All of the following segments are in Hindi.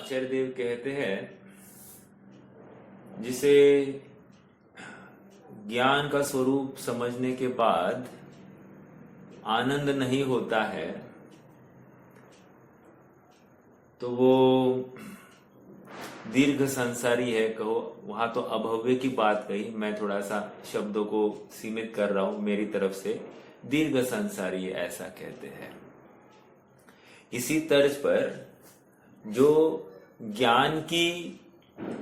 आचार्य देव कहते हैं जिसे ज्ञान का स्वरूप समझने के बाद आनंद नहीं होता है तो वो दीर्घ संसारी है। कहो, वहां तो अभव्य की बात कही, मैं थोड़ा सा शब्दों को सीमित कर रहा हूं मेरी तरफ से। दीर्घ संसारी ऐसा कहते हैं। इसी तर्ज पर जो ज्ञान की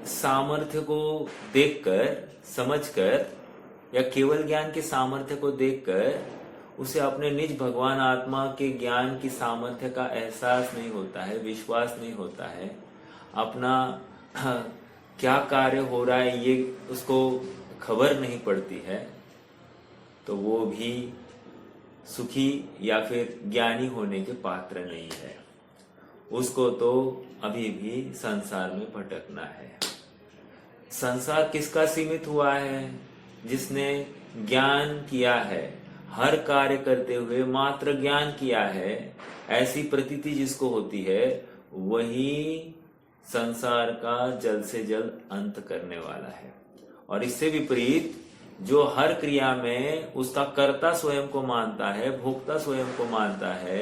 सामर्थ्य को देखकर, समझकर, या केवल ज्ञान के सामर्थ्य को देखकर उसे अपने निज भगवान आत्मा के ज्ञान की सामर्थ्य का एहसास नहीं होता है, विश्वास नहीं होता है, अपना क्या कार्य हो रहा है ये उसको खबर नहीं पड़ती है, तो वो भी सुखी या फिर ज्ञानी होने के पात्र नहीं है। उसको तो अभी भी संसार में भटकना है। संसार किसका सीमित हुआ है? जिसने ज्ञान किया है, हर कार्य करते हुए मात्र ज्ञान किया है, ऐसी प्रतीति जिसको होती है, वही संसार का जल्द से जल्द अंत करने वाला है। और इससे विपरीत जो हर क्रिया में उसका कर्ता स्वयं को मानता है, भोक्ता स्वयं को मानता है,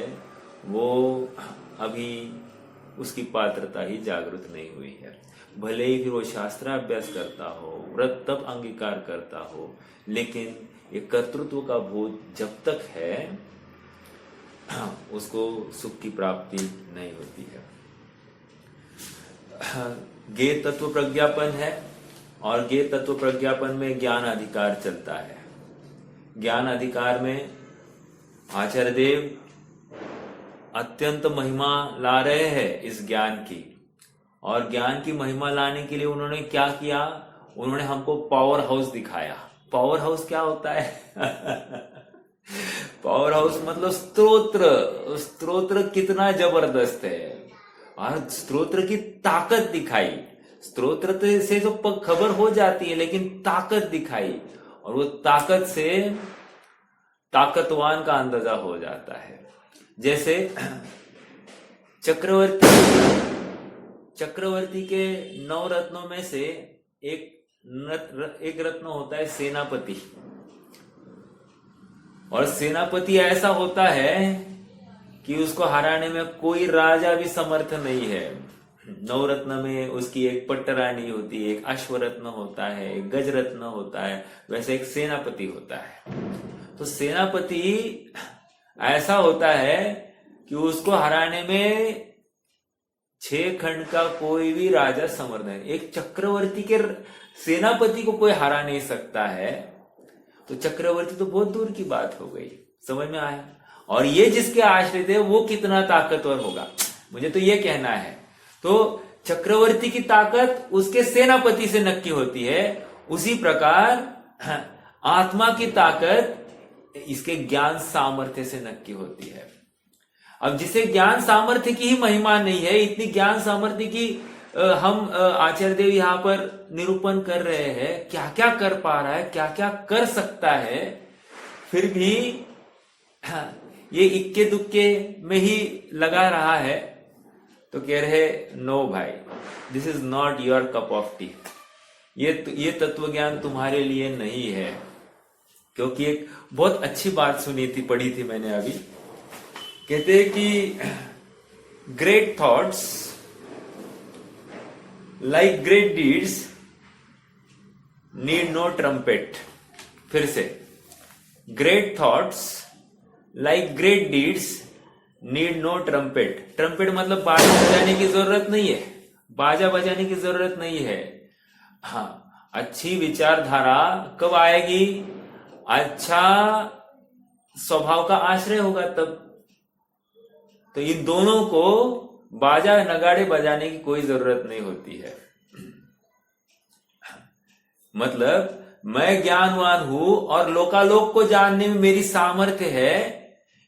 वो अभी उसकी पात्रता ही जागृत नहीं हुई है। भले ही फिर वो शास्त्राभ्यास करता हो, व्रत तप अंगीकार करता हो, लेकिन ये कर्तृत्व का बोध जब तक है उसको सुख की प्राप्ति नहीं होती है। ज्ञेय तत्व प्रज्ञापन है और ज्ञेय तत्व प्रज्ञापन में ज्ञान अधिकार चलता है। ज्ञान अधिकार में आचार्य देव अत्यंत महिमा ला रहे हैं इस ज्ञान की, और ज्ञान की महिमा लाने के लिए उन्होंने क्या किया? उन्होंने हमको पावर हाउस दिखाया। पावर हाउस क्या होता है? पावर हाउस मतलब स्तोत्र। स्तोत्र कितना जबरदस्त है, और स्तोत्र की ताकत दिखाई। स्तोत्र से तो खबर हो जाती है, लेकिन ताकत दिखाई, और वो ताकत से ताकतवान का अंदाजा हो जाता है। जैसे चक्रवर्ती के 9 रत्नों में से एक रत्न होता है सेनापति। और सेनापति ऐसा होता है कि उसको हराने में कोई राजा भी समर्थ नहीं है। 9 रत्न में उसकी एक पट्टरानी होती है, एक अश्वरत्न होता है, एक गजरत्न होता है, वैसे एक सेनापति होता है। तो सेनापति ऐसा होता है कि उसको हराने में 6 खंड का कोई भी राजा समर्थ नहीं। एक चक्रवर्ती के सेनापति को कोई हरा नहीं सकता है, तो चक्रवर्ती तो बहुत दूर की बात हो गई। समझ में आया? और ये जिसके आश्रित है वो कितना ताकतवर होगा, मुझे तो ये कहना है। तो चक्रवर्ती की ताकत उसके सेनापति से नक्की होती है, उसी प्रकार आत्मा की ताकत इसके ज्ञान सामर्थ्य से नक्की होती है। अब जिसे ज्ञान सामर्थ्य की ही महिमा नहीं है, इतनी ज्ञान सामर्थ्य की हम आचार्य देव यहां पर निरूपण कर रहे हैं, क्या क्या कर पा रहा है, क्या क्या कर सकता है, फिर भी ये इक्के दुक्के में ही लगा रहा है, तो कह रहे नो भाई, this is not your cup of T. ये तत्व ज्ञान तुम्हारे लिए नहीं है। क्योंकि एक बहुत अच्छी बात सुनी थी, पढ़ी थी मैंने अभी। कहते हैं कि great thoughts like great deeds need no trumpet. फिर से, great thoughts like great deeds need no trumpet. Trumpet मतलब बाजा बजाने की जरूरत नहीं है, बाजा बजाने की जरूरत नहीं है। हाँ, अच्छी विचारधारा कब आएगी? अच्छा स्वभाव का आश्रय होगा तब। तो इन दोनों को बाजा नगाड़े बजाने की कोई जरूरत नहीं होती है। मतलब मैं ज्ञानवान हूं और लोकालोक को जानने में मेरी सामर्थ्य है,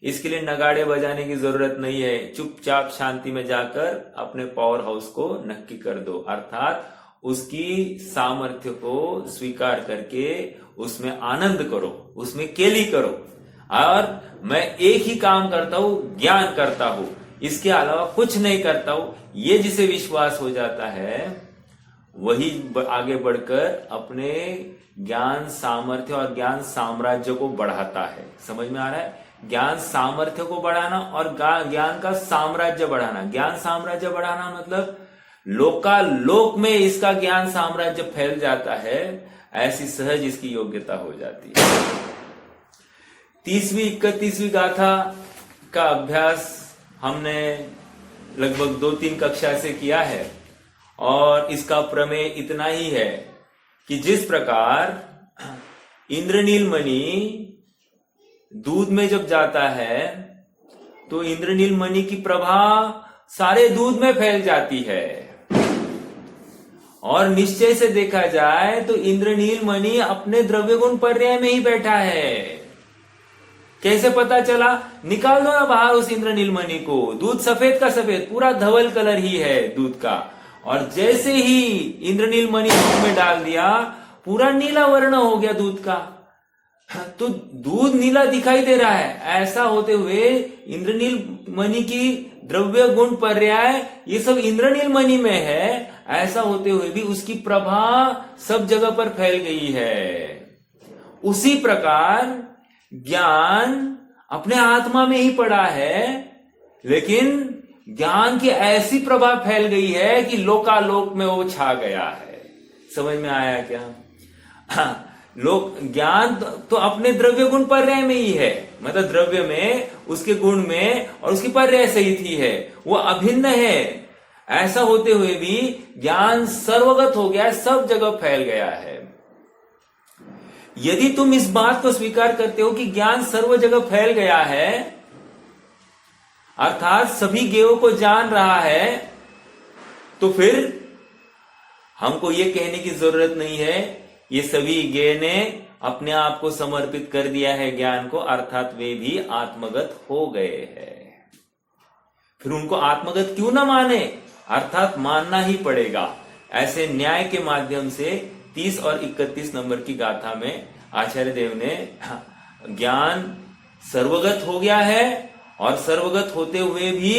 इसके लिए नगाड़े बजाने की जरूरत नहीं है। चुपचाप शांति में जाकर अपने पावर हाउस को नक्की कर दो, अर्थात उसकी सामर्थ्य को स्वीकार करके उसमें आनंद करो, उसमें केली करो। और मैं एक ही काम करता हूं, ज्ञान करता हूं, इसके अलावा कुछ नहीं करता हूं, ये जिसे विश्वास हो जाता है वही आगे बढ़कर अपने ज्ञान सामर्थ्य और ज्ञान साम्राज्य को बढ़ाता है। समझ में आ रहा है? ज्ञान सामर्थ्य को बढ़ाना और ज्ञान का साम्राज्य बढ़ाना। ज्ञान साम्राज्य बढ़ाना मतलब लोकालोक में इसका ज्ञान साम्राज्य फैल जाता है, ऐसी सहज इसकी योग्यता हो जाती है। 30वीं 31वीं गाथा का अभ्यास हमने लगभग 2-3 कक्षा से किया है और इसका प्रमेय इतना ही है कि जिस प्रकार इंद्रनील मणि दूध में जब जाता है तो इंद्रनील मणि की प्रभा सारे दूध में फैल जाती है, और निश्चय से देखा जाए तो इंद्रनील मणि अपने द्रव्य गुण पर्याय में ही बैठा है। कैसे पता चला? निकाल दो ना बाहर उस इंद्रनील मणि को, दूध सफेद का सफेद, पूरा धवल कलर ही है दूध का, और जैसे ही इंद्रनील मणि दूध में डाल दिया पूरा नीला वर्ण हो गया दूध का, तो दूध नीला दिखाई दे रहा है। ऐसा होते हुए इंद्रनील मणि की द्रव्य गुण पर्याय ये सब इंद्रनील मणि में है, ऐसा होते हुए भी उसकी प्रभा सब जगह पर फैल गई है। उसी प्रकार ज्ञान अपने आत्मा में ही पड़ा है, लेकिन ज्ञान की ऐसी प्रभा फैल गई है कि लोकालोक में वो छा गया है। समझ में आया क्या? हाँ, लोक ज्ञान तो अपने द्रव्य गुण पर्याय में ही है, मतलब द्रव्य में, उसके गुण में और उसकी पर्याय सहित ही है, वो अभिन्न है। ऐसा होते हुए भी ज्ञान सर्वगत हो गया है, सब जगह फैल गया है। यदि तुम इस बात को स्वीकार करते हो कि ज्ञान सर्व जगह फैल गया है, अर्थात सभी ज्ञेयों को जान रहा है, तो फिर हमको ये कहने की जरूरत नहीं है ये सभी ज्ञेय ने अपने आप को समर्पित कर दिया है ज्ञान को, अर्थात वे भी आत्मगत हो गए हैं। फिर उनको आत्मगत क्यों ना माने? अर्थात मानना ही पड़ेगा। ऐसे न्याय के माध्यम से 30 और 31 नंबर की गाथा में आचार्य देव ने ज्ञान सर्वगत हो गया है और सर्वगत होते हुए भी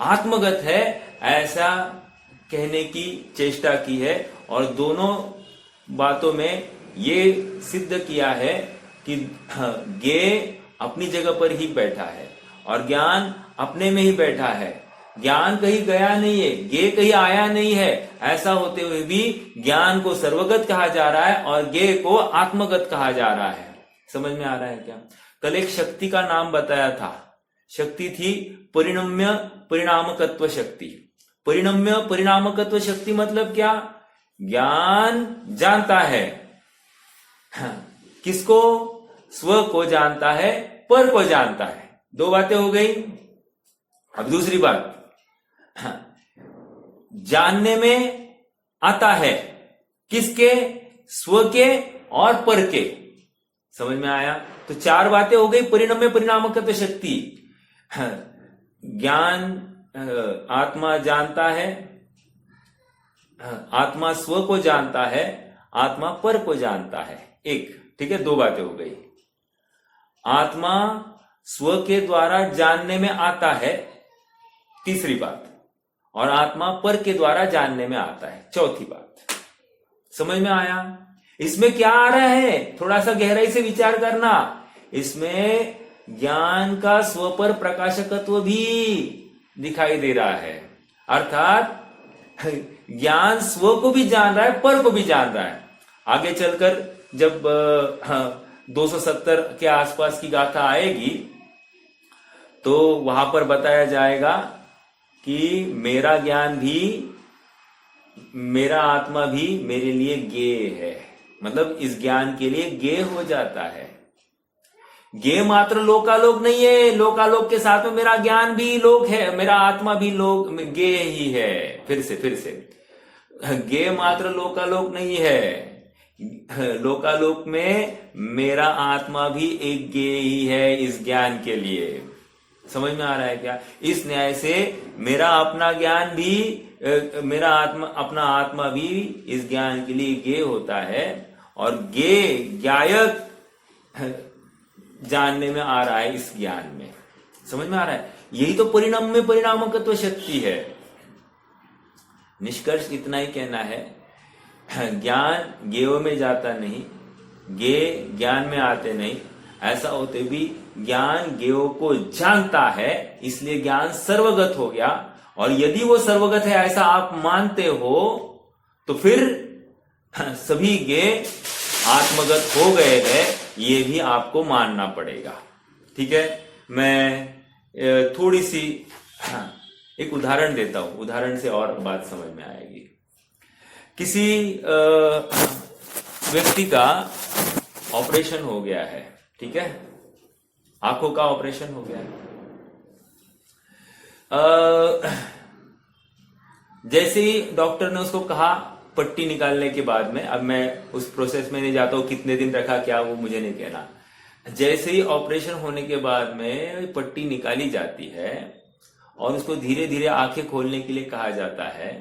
आत्मगत है, ऐसा कहने की चेष्टा की है। और दोनों बातों में ये सिद्ध किया है कि ज्ञेय अपनी जगह पर ही बैठा है और ज्ञान अपने में ही बैठा है। ज्ञान कहीं गया नहीं है, ज्ञेय कहीं आया नहीं है। ऐसा होते हुए भी ज्ञान को सर्वगत कहा जा रहा है और ज्ञेय को आत्मगत कहा जा रहा है। समझ में आ रहा है क्या? कल एक शक्ति का नाम बताया था। शक्ति थी परिणम्य परिणामकत्व शक्ति। परिणम्य परिणामकत्व शक्ति मतलब क्या? ज्ञान जानता है किसको? स्व को जानता है, पर को जानता है। दो बातें हो गई। अब दूसरी बात, जानने में आता है किसके? स्व के और पर के। समझ में आया? तो 4 बातें हो गई। परिणम्य परिणामकत्व शक्ति, ज्ञान आत्मा जानता है, आत्मा स्व को जानता है, आत्मा पर को जानता है। एक, ठीक है, 2 बातें हो गई। आत्मा स्व के द्वारा जानने में आता है, तीसरी बात, और आत्मा पर के द्वारा जानने में आता है, चौथी बात। समझ में आया? इसमें क्या आ रहा है? थोड़ा सा गहराई से विचार करना। इसमें ज्ञान का स्व पर प्रकाशकत्व भी दिखाई दे रहा है, अर्थात ज्ञान स्व को भी जान रहा है, पर को भी जान रहा है। आगे चलकर जब 270 के आसपास की गाथा आएगी तो वहां पर बताया जाएगा कि मेरा ज्ञान भी, मेरा आत्मा भी मेरे लिए ज्ञेय है। मतलब इस ज्ञान के लिए ज्ञेय हो जाता है। ज्ञेय मात्र लोकालोक नहीं है, लोकालोक के साथ में मेरा ज्ञान भी लोक है, मेरा आत्मा भी लोक ज्ञेय ही है। फिर से ज्ञेय मात्र लोकालोक नहीं है, लोकालोक में मेरा आत्मा भी एक ज्ञेय ही है इस ज्ञान के लिए। समझ में आ रहा है क्या? इस न्याय से मेरा अपना ज्ञान भी, मेरा आत्मा, अपना आत्मा भी इस ज्ञान के लिए ज्ञेय होता है, और ज्ञेय ज्ञायक जानने में आ रहा है इस ज्ञान में। समझ में आ रहा है? यही तो परिणाम में परिणामकत्व शक्ति है। निष्कर्ष इतना ही कहना है, ज्ञान ज्ञेय में जाता नहीं, ज्ञेय ज्ञान में आते नहीं। ऐसा होते भी ज्ञान ज्ञेय को जानता है, इसलिए ज्ञान सर्वगत हो गया। और यदि वो सर्वगत है ऐसा आप मानते हो तो फिर सभी ज्ञेय आत्मगत हो गए हैं, ये भी आपको मानना पड़ेगा। ठीक है, मैं थोड़ी सी एक उदाहरण देता हूं, उदाहरण से और बात समझ में आएगी। किसी व्यक्ति का ऑपरेशन हो गया है, ठीक है, आंखों का ऑपरेशन हो गया है। जैसे ही डॉक्टर ने उसको कहा पट्टी निकालने के बाद में, अब मैं उस प्रोसेस में नहीं जाता हूं, कितने दिन रखा क्या वो मुझे नहीं कहना। जैसे ही ऑपरेशन होने के बाद में पट्टी निकाली जाती है और उसको धीरे धीरे आंखें खोलने के लिए कहा जाता है,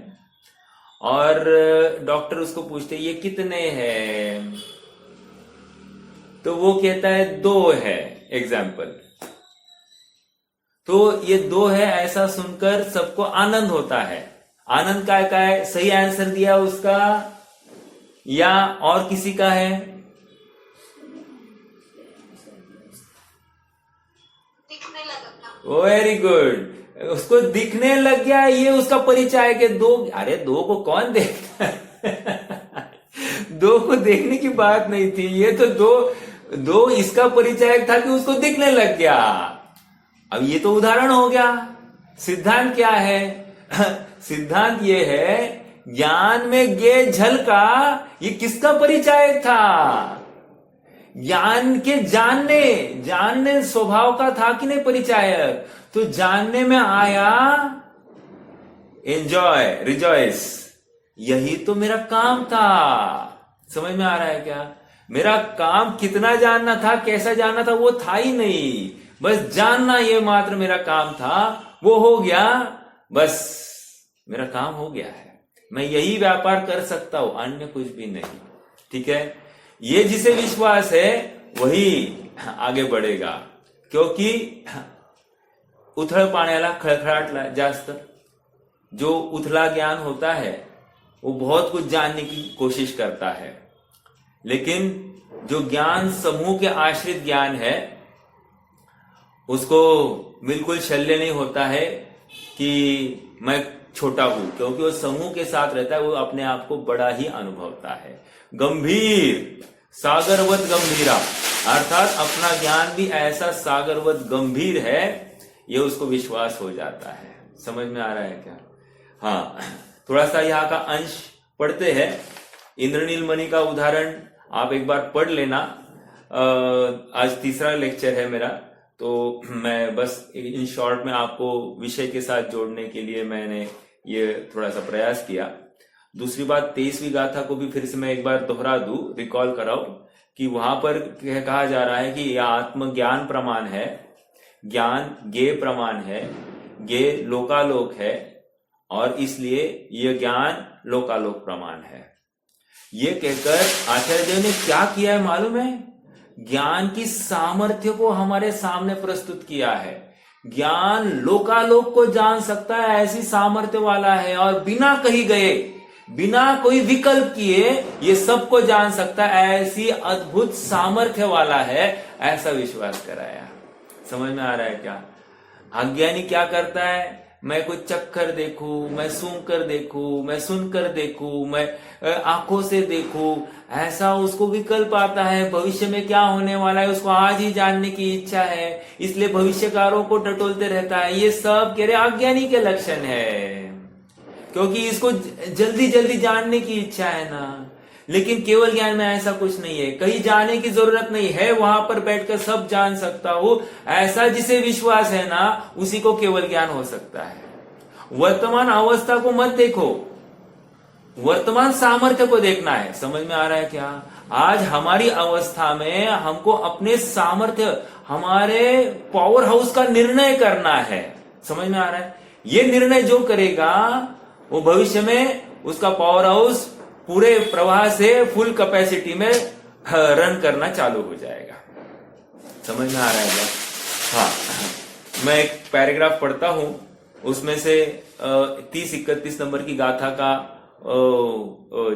और डॉक्टर उसको पूछते ये कितने हैं, तो वो कहता है 2 है एग्जाम्पल। तो ये 2 है ऐसा सुनकर सबको आनंद होता है। आनंद का है, सही आंसर दिया उसका या और किसी का है? दिखने लगा। वेरी गुड, उसको दिखने लग गया, ये उसका परिचय है कि 2। अरे 2 को कौन देखता है? 2 को देखने की बात नहीं थी, ये तो 2 इसका परिचय था कि उसको दिखने लग गया। अब ये तो उदाहरण हो गया। सिद्धांत क्या है? सिद्धांत ये है, ज्ञान में ज्ञेय झलका, ये किसका परिचय था? ज्ञान के जानने स्वभाव का था कि नहीं परिचायक? तो जानने में आया एंजॉय, रिजॉइस, यही तो मेरा काम था। समझ में आ रहा है क्या? मेरा काम कितना जानना था, कैसा जानना था, वो था ही नहीं, बस जानना ये मात्र मेरा काम था। वो हो गया, बस मेरा काम हो गया है। मैं यही व्यापार कर सकता हूं, अन्य कुछ भी नहीं। ठीक है, ये जिसे विश्वास है वही आगे बढ़ेगा, क्योंकि उथळ पाण्याला खळखळाट जास्त। जो उथला ज्ञान होता है वो बहुत कुछ जानने की कोशिश करता है, लेकिन जो ज्ञान समूह के आश्रित ज्ञान है उसको बिल्कुल शल्य नहीं होता है कि मैं छोटा हूं, क्योंकि वो समूह के साथ रहता है, वो अपने आप को बड़ा ही अनुभवता है। गंभीर, सागरवत गंभीरा, अर्थात अपना ज्ञान भी ऐसा सागरवत गंभीर है, ये उसको विश्वास हो जाता है। समझ में आ रहा है क्या? हाँ, थोड़ा सा यहाँ का अंश पढ़ते हैं। इंद्रनील मणि का उदाहरण आप एक बार पढ़ लेना। आज तीसरा लेक्चर है मेरा, तो मैं बस इन शॉर्ट में आपको विषय के साथ जोड़ने के लिए मैंने ये थोड़ा सा प्रयास किया। दूसरी बात, 23वीं गाथा को भी फिर से मैं एक बार दोहरा दूं, रिकॉल कराऊं कि वहां पर कहा जा रहा है कि यह आत्मज्ञान प्रमाण है, ज्ञान ज्ञेय प्रमाण है, ज्ञेय लोकालोक है, और इसलिए यह ज्ञान लोकालोक प्रमाण है। ये कहकर आचार्य देव ने क्या किया है मालूम है? ज्ञान की सामर्थ्य को हमारे सामने प्रस्तुत किया है। ज्ञान लोकालोक को जान सकता है, ऐसी सामर्थ्य वाला है, और बिना कहीं गए, बिना कोई विकल्प किए ये सबको जान सकता है, ऐसी अद्भुत सामर्थ्य वाला है, ऐसा विश्वास कराया। समझ में आ रहा है क्या? अज्ञानी क्या करता है? मैं कुछ चक्कर देखूं, मैं सूंघ कर देखूं, मैं सुनकर देखूं, मैं आंखों से देखूं, ऐसा उसको विकल्प आता है। भविष्य में क्या होने वाला है उसको आज ही जानने की इच्छा है, इसलिए भविष्यकारों को टटोलते रहता है। ये सब कह रहे अज्ञानी के लक्षण है, क्योंकि इसको जल्दी जल्दी जानने की इच्छा है ना। लेकिन केवल ज्ञान में ऐसा कुछ नहीं है, कहीं जाने की जरूरत नहीं है, वहां पर बैठकर सब जान सकता हूं, ऐसा जिसे विश्वास है ना, उसी को केवल ज्ञान हो सकता है। वर्तमान अवस्था को मत देखो, वर्तमान सामर्थ्य को देखना है। समझ में आ रहा है क्या? आज हमारी अवस्था में हमको अपने सामर्थ्य, हमारे पावर हाउस का निर्णय करना है। समझ में आ रहा है? ये निर्णय जो करेगा वो भविष्य में उसका पावर हाउस पूरे प्रवाह से फुल कैपेसिटी में रन करना चालू हो जाएगा। समझ में आ रहा है क्या? हाँ, मैं एक पैराग्राफ पढ़ता हूं, उसमें से 30-31 नंबर की गाथा का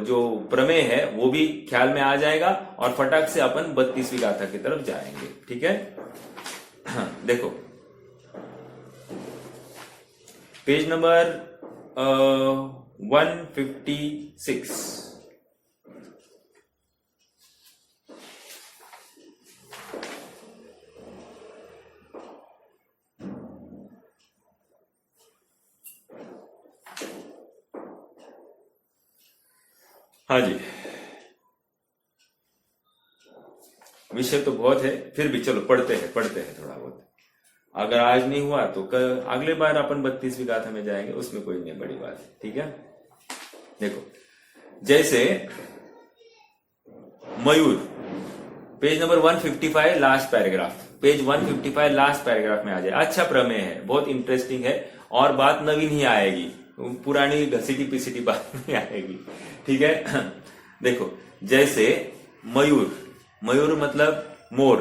जो प्रमेय है वो भी ख्याल में आ जाएगा और फटाक से अपन 32वीं गाथा की तरफ जाएंगे। ठीक है, हाँ, देखो पेज नंबर 156। हाँ जी, विषय तो बहुत है, फिर भी चलो पढ़ते हैं थोड़ा बहुत। अगर आज नहीं हुआ तो अगले बार अपन 32वीं गाथा में जाएंगे, उसमें कोई नहीं बड़ी बात है। ठीक है, देखो जैसे Mayur, page number 155 last paragraph, page 155 last paragraph में आ जाए। अच्छा प्रमेय है, बहुत इंटरेस्टिंग है और बात नवीन ही आएगी, पुरानी घसीटी पिसीटी बात नहीं आएगी। ठीक है, देखो जैसे मयूर मतलब मोर,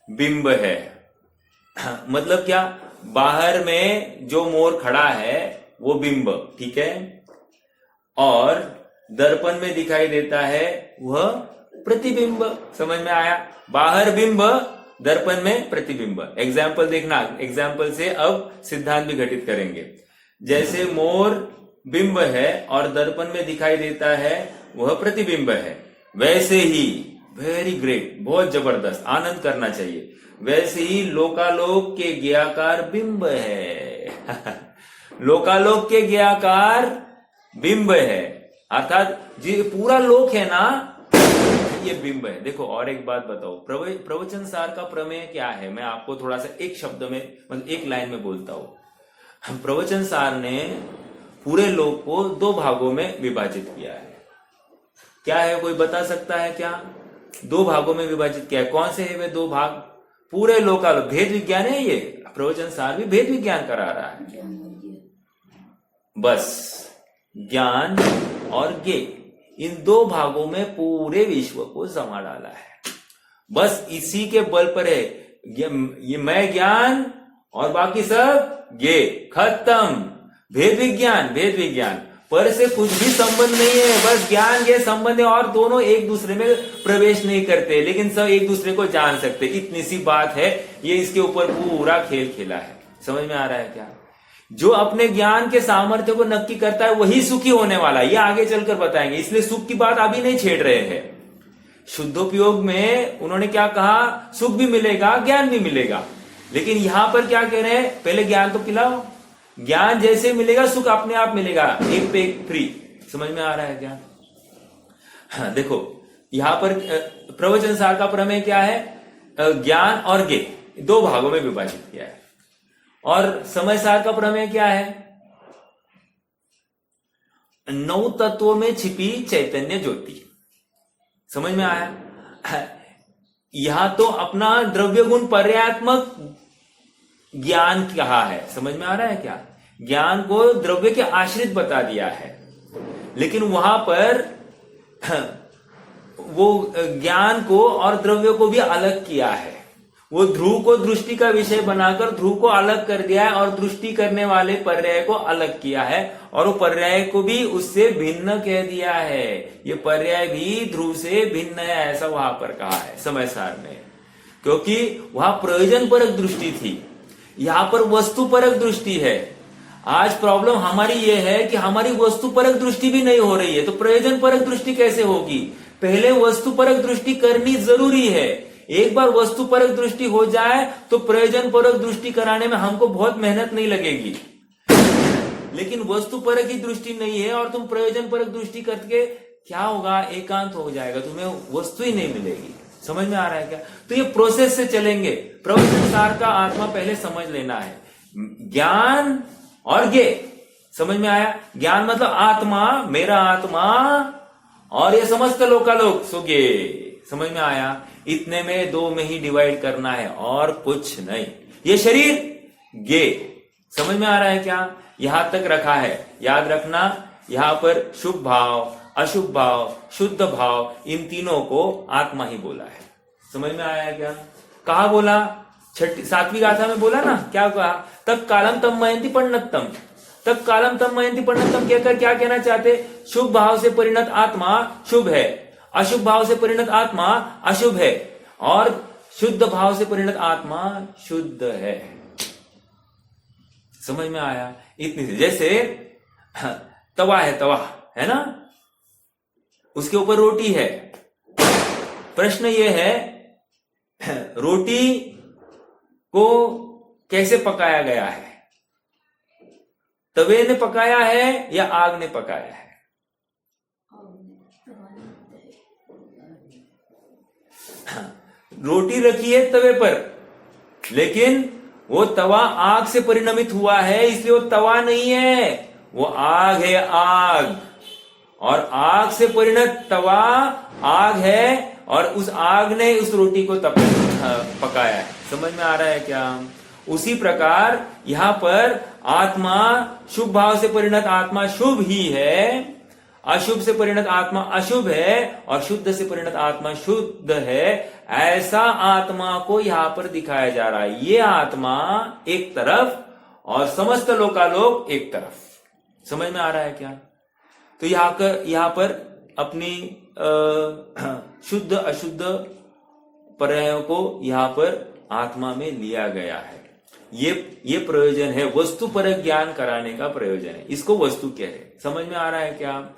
बिंब है, मतलब क्या, बाहर में जो मोर खड़ा है वो बिंब, ठीक है, और दर्पण में दिखाई देता है वह प्रतिबिंब। समझ में आया, बाहर बिंब, दर्पण में प्रतिबिंब। एग्जाम्पल देखना, एग्जाम्पल से अब सिद्धांत भी घटित करेंगे। जैसे मोर बिंब है और दर्पण में दिखाई देता है वह प्रतिबिंब है, वैसे ही, वेरी ग्रेट, बहुत जबरदस्त, आनंद करना चाहिए, वैसे ही लोकालोक के ज्ञाकार बिंब है। लोकालोक के ज्ञाकार बिंब है, अर्थात जी पूरा लोक है ना, ये बिंब है। देखो और एक बात बताओ, प्रवचन सार का प्रमेय क्या है, मैं आपको थोड़ा सा एक शब्द में, मतलब एक लाइन में बोलता हूं। प्रवचन सार ने पूरे लोक को 2 भागों में विभाजित किया है। क्या है, कोई बता सकता है क्या? 2 भागों में विभाजित किया है। कौन से है वे 2 भाग? पूरे लोकालोक, भेद विज्ञान है ये, प्रवचन सार भी भेद विज्ञान करा रहा है। बस ज्ञान और ज्ञे, इन 2 भागों में पूरे विश्व को समा डाला है। बस इसी के बल पर है ये मैं ज्ञान और बाकी सब ज्ञे, खत्म। भेद विज्ञान पर से कुछ भी संबंध नहीं है, बस ज्ञान के संबंध है और दोनों एक दूसरे में प्रवेश नहीं करते, लेकिन सब एक दूसरे को जान सकते। इतनी सी बात है, ये इसके ऊपर पूरा खेल खेला है। समझ में आ रहा है क्या? जो अपने ज्ञान के सामर्थ्य को नक्की करता है वही सुखी होने वाला है, ये आगे चलकर बताएंगे, इसलिए सुख की बात अभी नहीं छेड़ रहे हैं। शुद्धोपयोग में उन्होंने क्या कहा, सुख भी मिलेगा ज्ञान भी मिलेगा, लेकिन यहां पर क्या कह रहे हैं, पहले ज्ञान तो पिलाओ, ज्ञान जैसे मिलेगा सुख अपने आप मिलेगा, एक पे एक फ्री। समझ में आ रहा है क्या? हाँ, देखो यहां पर प्रवचन सार का प्रमेय क्या है, ज्ञान और ज्ञे 2 भागों में विभाजित किया है। और समय सार का प्रमेय क्या है, 9 तत्वों में छिपी चैतन्य ज्योति। समझ में आया? यहां तो अपना द्रव्य गुण पर्यात्मक ज्ञान कहा है। समझ में आ रहा है क्या? ज्ञान को द्रव्य के आश्रित बता दिया है, लेकिन वहां पर वो ज्ञान को और द्रव्य को भी अलग किया है। वो ध्रुव को दृष्टि का विषय बनाकर ध्रुव को अलग कर दिया है और दृष्टि करने वाले पर्याय को अलग किया है, और वो पर्याय को भी उससे भिन्न कह दिया है। ये पर्याय भी ध्रुव से भिन्न है, ऐसा वहां पर कहा है समय सार में, क्योंकि वहां प्रयोजन परक दृष्टि थी, यहां पर वस्तु परक दृष्टि है। आज प्रॉब्लम हमारी ये है कि हमारी वस्तु परक दृष्टि भी नहीं हो रही है, तो प्रयोजन परक दृष्टि कैसे होगी? पहले वस्तु परक दृष्टि करनी जरूरी है। एक बार वस्तु परक दृष्टि हो जाए तो प्रयोजन परक दृष्टि कराने में हमको बहुत मेहनत नहीं लगेगी, लेकिन वस्तु परक ही दृष्टि नहीं है और तुम प्रयोजन परक दृष्टि करके क्या होगा, एकांत हो जाएगा, तुम्हें वस्तु ही नहीं मिलेगी। समझ में आ रहा है क्या? तो ये प्रोसेस से चलेंगे। प्रवचन सार का आत्मा पहले समझ लेना है, ज्ञान और ज्ञे। समझ में आया? ज्ञान मतलब आत्मा, मेरा आत्मा, और ये समस्त लोकालोक सुगे। समझ में आया? इतने में 2 में ही डिवाइड करना है और कुछ नहीं। ये शरीर ज्ञे। समझ में आ रहा है क्या? यहां तक रखा है, याद रखना। यहां पर शुभ भाव, अशुभ भाव, शुद्ध भाव, इन तीनों को आत्मा ही बोला है। समझ में आया क्या? कहा बोला? सातवीं गाथा में बोला ना, क्या कहा, तब कालम तम मयंती पंडितम, तब कालम तम मयंती पंडितम कहकर क्या कहना चाहते, शुभ भाव से परिणत आत्मा शुभ है, अशुभ भाव से परिणत आत्मा अशुभ है, और शुद्ध भाव से परिणत आत्मा शुद्ध है। समझ में आया? इतनी सी, जैसे तवा है, तवा है ना, उसके ऊपर रोटी है। प्रश्न ये है, रोटी को कैसे पकाया गया है? तवे ने पकाया है या आग ने पकाया है? रोटी रखी है तवे पर, लेकिन वो तवा आग से परिणमित हुआ है, इसलिए वो तवा नहीं है, वो आग है, आग। और आग से परिणत तवा आग है, और उस आग ने उस रोटी को पकाया है। समझ में आ रहा है क्या? उसी प्रकार यहां पर आत्मा, शुभ भाव से परिणत आत्मा शुभ ही है, अशुभ से परिणत आत्मा अशुभ है, और शुद्ध से परिणत आत्मा शुद्ध है। ऐसा आत्मा को यहां पर दिखाया जा रहा है। ये आत्मा एक तरफ और समस्त लोकालोक एक तरफ। समझ में आ रहा है क्या? तो यहां पर अपनी शुद्ध अशुद्ध पर्यायों को यहां पर आत्मा में लिया गया है। ये प्रयोजन है, वस्तु पर ज्ञान कराने का प्रयोजन है। इसको वस्तु कह रहे। समझ में आ रहा है क्या?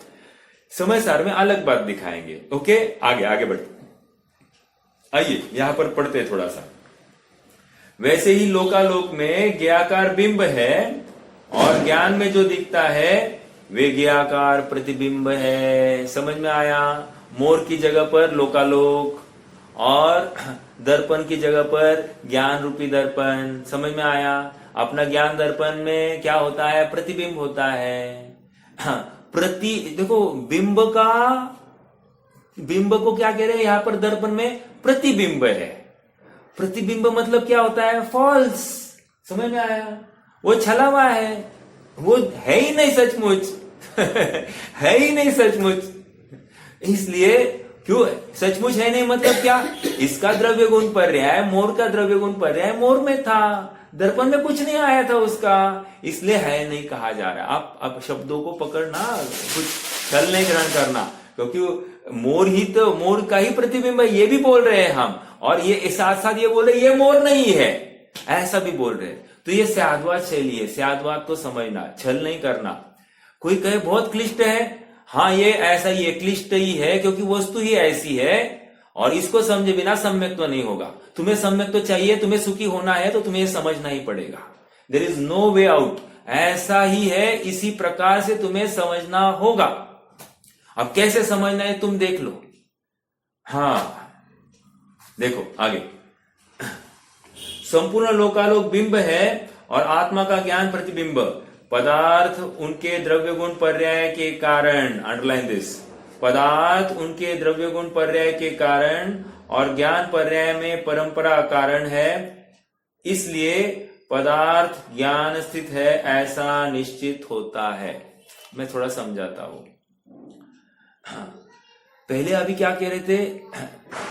समय सार में अलग बात दिखाएंगे। ओके, आगे बढ़ते। आइए यहां पर पढ़ते थोड़ा सा। वैसे ही लोकालोक में ज्ञाकार बिंब है, और ज्ञान में जो दिखता है वे ज्ञाकार प्रतिबिंब है। समझ में आया? मोर की जगह पर लोकालोक, और दर्पण की जगह पर ज्ञान रूपी दर्पण। समझ में आया? अपना ज्ञान दर्पण में क्या होता है? प्रतिबिंब होता है। हाँ, देखो बिंब को क्या कह रहे हैं यहां पर दर्पण में? प्रतिबिंब है। प्रतिबिंब मतलब क्या होता है? फॉल्स। समझ में आया? वो छला हुआ है, वो है ही नहीं सचमुच है ही नहीं सचमुच। इसलिए क्यों सचमुच है नहीं? मतलब क्या? इसका द्रव्य गुण पर्याय मोर का द्रव्य गुण पर्याय मोर में था, दर्पण में कुछ नहीं आया था उसका, इसलिए है नहीं कहा जा रहा। आप शब्दों को पकड़ना, कुछ छल नहीं ग्रहण करना, क्योंकि मोर का ही प्रतिबिंब है, ये भी बोल रहे हैं हम, और ये साथ साथ ये बोल रहे ये मोर नहीं है, ऐसा भी बोल रहे हैं। तो ये स्याद्वाद शैली है। स्याद्वाद को समझना, छल नहीं करना। कोई कहे बहुत क्लिष्ट है, हाँ ये ऐसा ही है, क्लिष्ट ही है, क्योंकि वस्तु ही ऐसी है, और इसको समझे बिना सम्यक्त्व नहीं होगा। तुम्हें सम्यक्त्व चाहिए, तुम्हें सुखी होना है, तो तुम्हें समझना ही पड़ेगा। There is no way out. ऐसा ही है, इसी प्रकार से तुम्हें समझना होगा। अब कैसे समझना है तुम देख लो। हाँ देखो आगे, संपूर्ण लोकालोक बिंब है और आत्मा का ज्ञान प्रतिबिंब। पदार्थ उनके द्रव्य गुण पर्याय के कारण, अंडरलाइन दिस, पदार्थ उनके द्रव्य गुण पर्याय के कारण और ज्ञान पर्याय में परंपरा कारण है, इसलिए पदार्थ ज्ञान स्थित है ऐसा निश्चित होता है। मैं थोड़ा समझाता हूं। पहले अभी क्या कह रहे थे?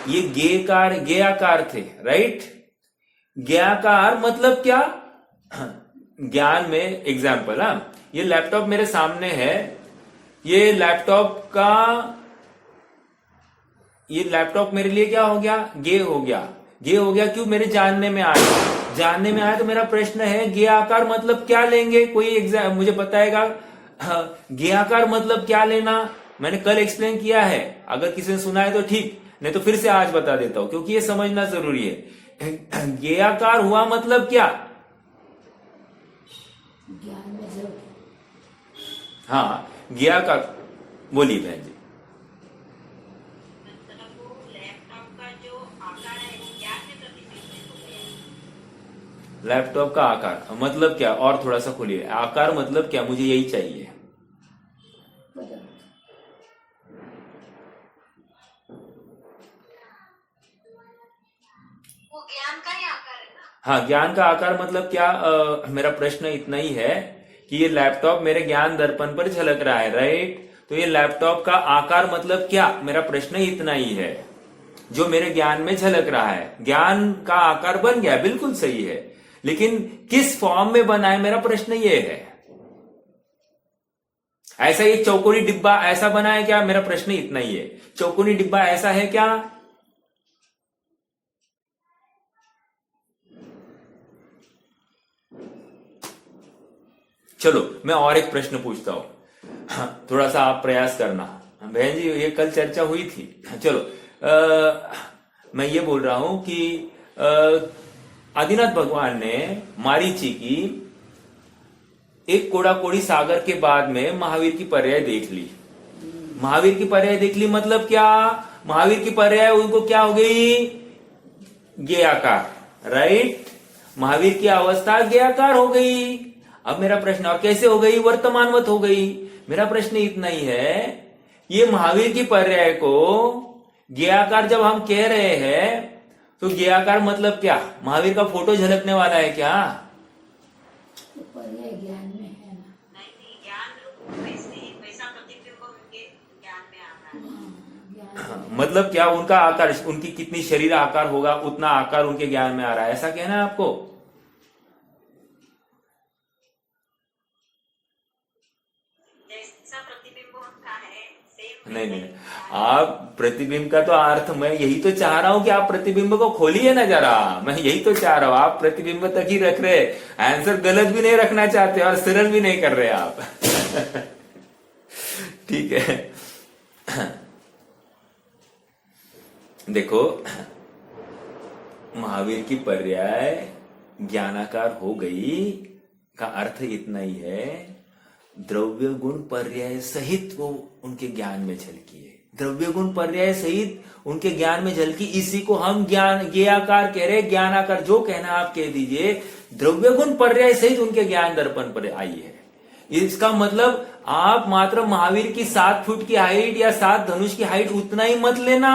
ये ज्ञाकार थे, राइट? ज्ञाकार मतलब क्या? ज्ञान में एग्जाम्पल, ये लैपटॉप मेरे सामने है, ये लैपटॉप मेरे लिए क्या हो गया? गे हो गया। क्यों? मेरे जानने में आया। तो मेरा प्रश्न है ज्ञाकार मतलब क्या लेंगे? कोई मुझे बताएगा? ज्ञाकार मतलब क्या लेना? मैंने कल एक्सप्लेन किया है, अगर किसी ने सुना है तो ठीक, नहीं तो फिर से आज बता देता हूं, क्योंकि ये समझना जरूरी है। ज्ञाकार हुआ मतलब क्या? हाँ, ज्ञाकार बोलिए बहन जी। लैपटॉप का आकार मतलब क्या? और थोड़ा सा खोलिए। आकार मतलब क्या? मुझे यही चाहिए। वो ज्ञान का ही आकार है ना? हाँ, ज्ञान का आकार मतलब क्या? मेरा प्रश्न इतना ही है कि ये लैपटॉप मेरे ज्ञान दर्पण पर झलक रहा है, राइट? तो ये लैपटॉप का आकार मतलब क्या? मेरा प्रश्न इतना ही है। जो मेरे ज्ञान में झलक रहा है। ज्ञान का आकार बन गया, बिल्कुल सही है, लेकिन किस फॉर्म में बना है, मेरा प्रश्न ये है। ऐसा एक चौकोनी डिब्बा ऐसा बना है क्या, मेरा प्रश्न इतना ही है। चौकोनी डिब्बा ऐसा है क्या? चलो मैं और एक प्रश्न पूछता हूं, थोड़ा सा आप प्रयास करना। बहन जी ये कल चर्चा हुई थी। चलो मैं ये बोल रहा हूं कि आदिनाथ भगवान ने मारीची की एक कोड़ा कोड़ी सागर के बाद में महावीर की पर्याय देख ली। महावीर की पर्याय देख ली मतलब क्या? महावीर की पर्याय उनको क्या हो गई? ज्ञेयाकार, राइट। महावीर की अवस्था ज्ञेयाकार हो गई। अब मेरा प्रश्न, और कैसे हो गई? वर्तमानवत हो गई। मेरा प्रश्न इतना ही है, ये महावीर की पर्याय को ज्ञेयाकार जब हम कह रहे हैं तो ज्ञेयाकार मतलब क्या? महावीर का फोटो झलकने वाला है क्या? पर्याय ज्ञान में है ना। नहीं, ज्ञान रूप वैसा प्रतिबिंब उनके ज्ञान में आ रहा है। मतलब क्या? उनका आकार, उनकी कितनी शरीर आकार होगा उतना आकार उनके ज्ञान में आ रहा है, ऐसा कहना है आपको? जैसा प्रतिबिंब उनका है सेम। नहीं, आप प्रतिबिंब का तो अर्थ, मैं यही तो चाह रहा हूं कि आप प्रतिबिंब को खोलिए ना जरा। मैं यही तो चाह रहा हूं, आप प्रतिबिंब तक ही रख रहे, आंसर गलत भी नहीं रखना चाहते और सरल भी नहीं कर रहे आप। ठीक है, देखो महावीर की पर्याय ज्ञानाकार हो गई का अर्थ इतना ही है, द्रव्य गुण पर्याय सहित वो उनके ज्ञान में झलकी है। द्रव्य गुण पर्याय सहित उनके ज्ञान में झलकी, इसी को हम ज्ञान ज्ञेयाकार कह रहे, ज्ञानाकार जो कहना आप कह दीजिए। द्रव्य गुण पर्याय सहित उनके ज्ञान दर्पण पर आई है। इसका मतलब आप मात्र महावीर की 7 फुट की हाइट या 7 धनुष की हाइट उतना ही मत लेना।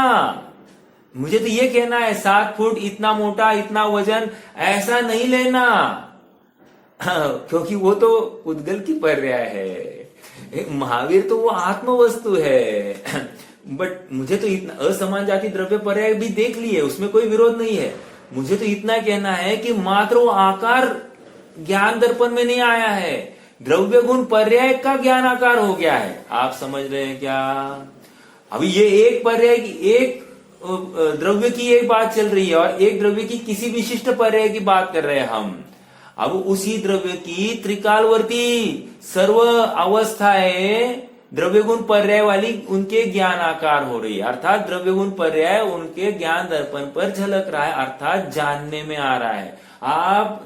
मुझे तो ये कहना है 7 फुट, इतना मोटा, इतना वजन, ऐसा नहीं लेना। क्योंकि वो तो उद्गल की पर्याय है, महावीर तो वो आत्म वस्तु है। बट मुझे तो इतना, असमान जाति द्रव्य पर्याय भी देख लिए, उसमें कोई विरोध नहीं है। मुझे तो इतना कहना है कि मात्र वो आकार ज्ञान दर्पण में नहीं आया है, द्रव्य गुण पर्याय का ज्ञान आकार हो गया है। आप समझ रहे हैं क्या? अभी ये एक पर्याय की, एक द्रव्य की एक बात चल रही है और एक द्रव्य की किसी विशिष्ट पर्याय की बात कर रहे हैं हम। अब उसी द्रव्य की त्रिकालवर्ती सर्व अवस्थाएं द्रव्य गुण पर्याय वाली उनके ज्ञान आकार हो रही है, अर्थात द्रव्य गुण पर्याय उनके ज्ञान दर्पण पर झलक रहा है, अर्थात जानने में आ रहा है। आप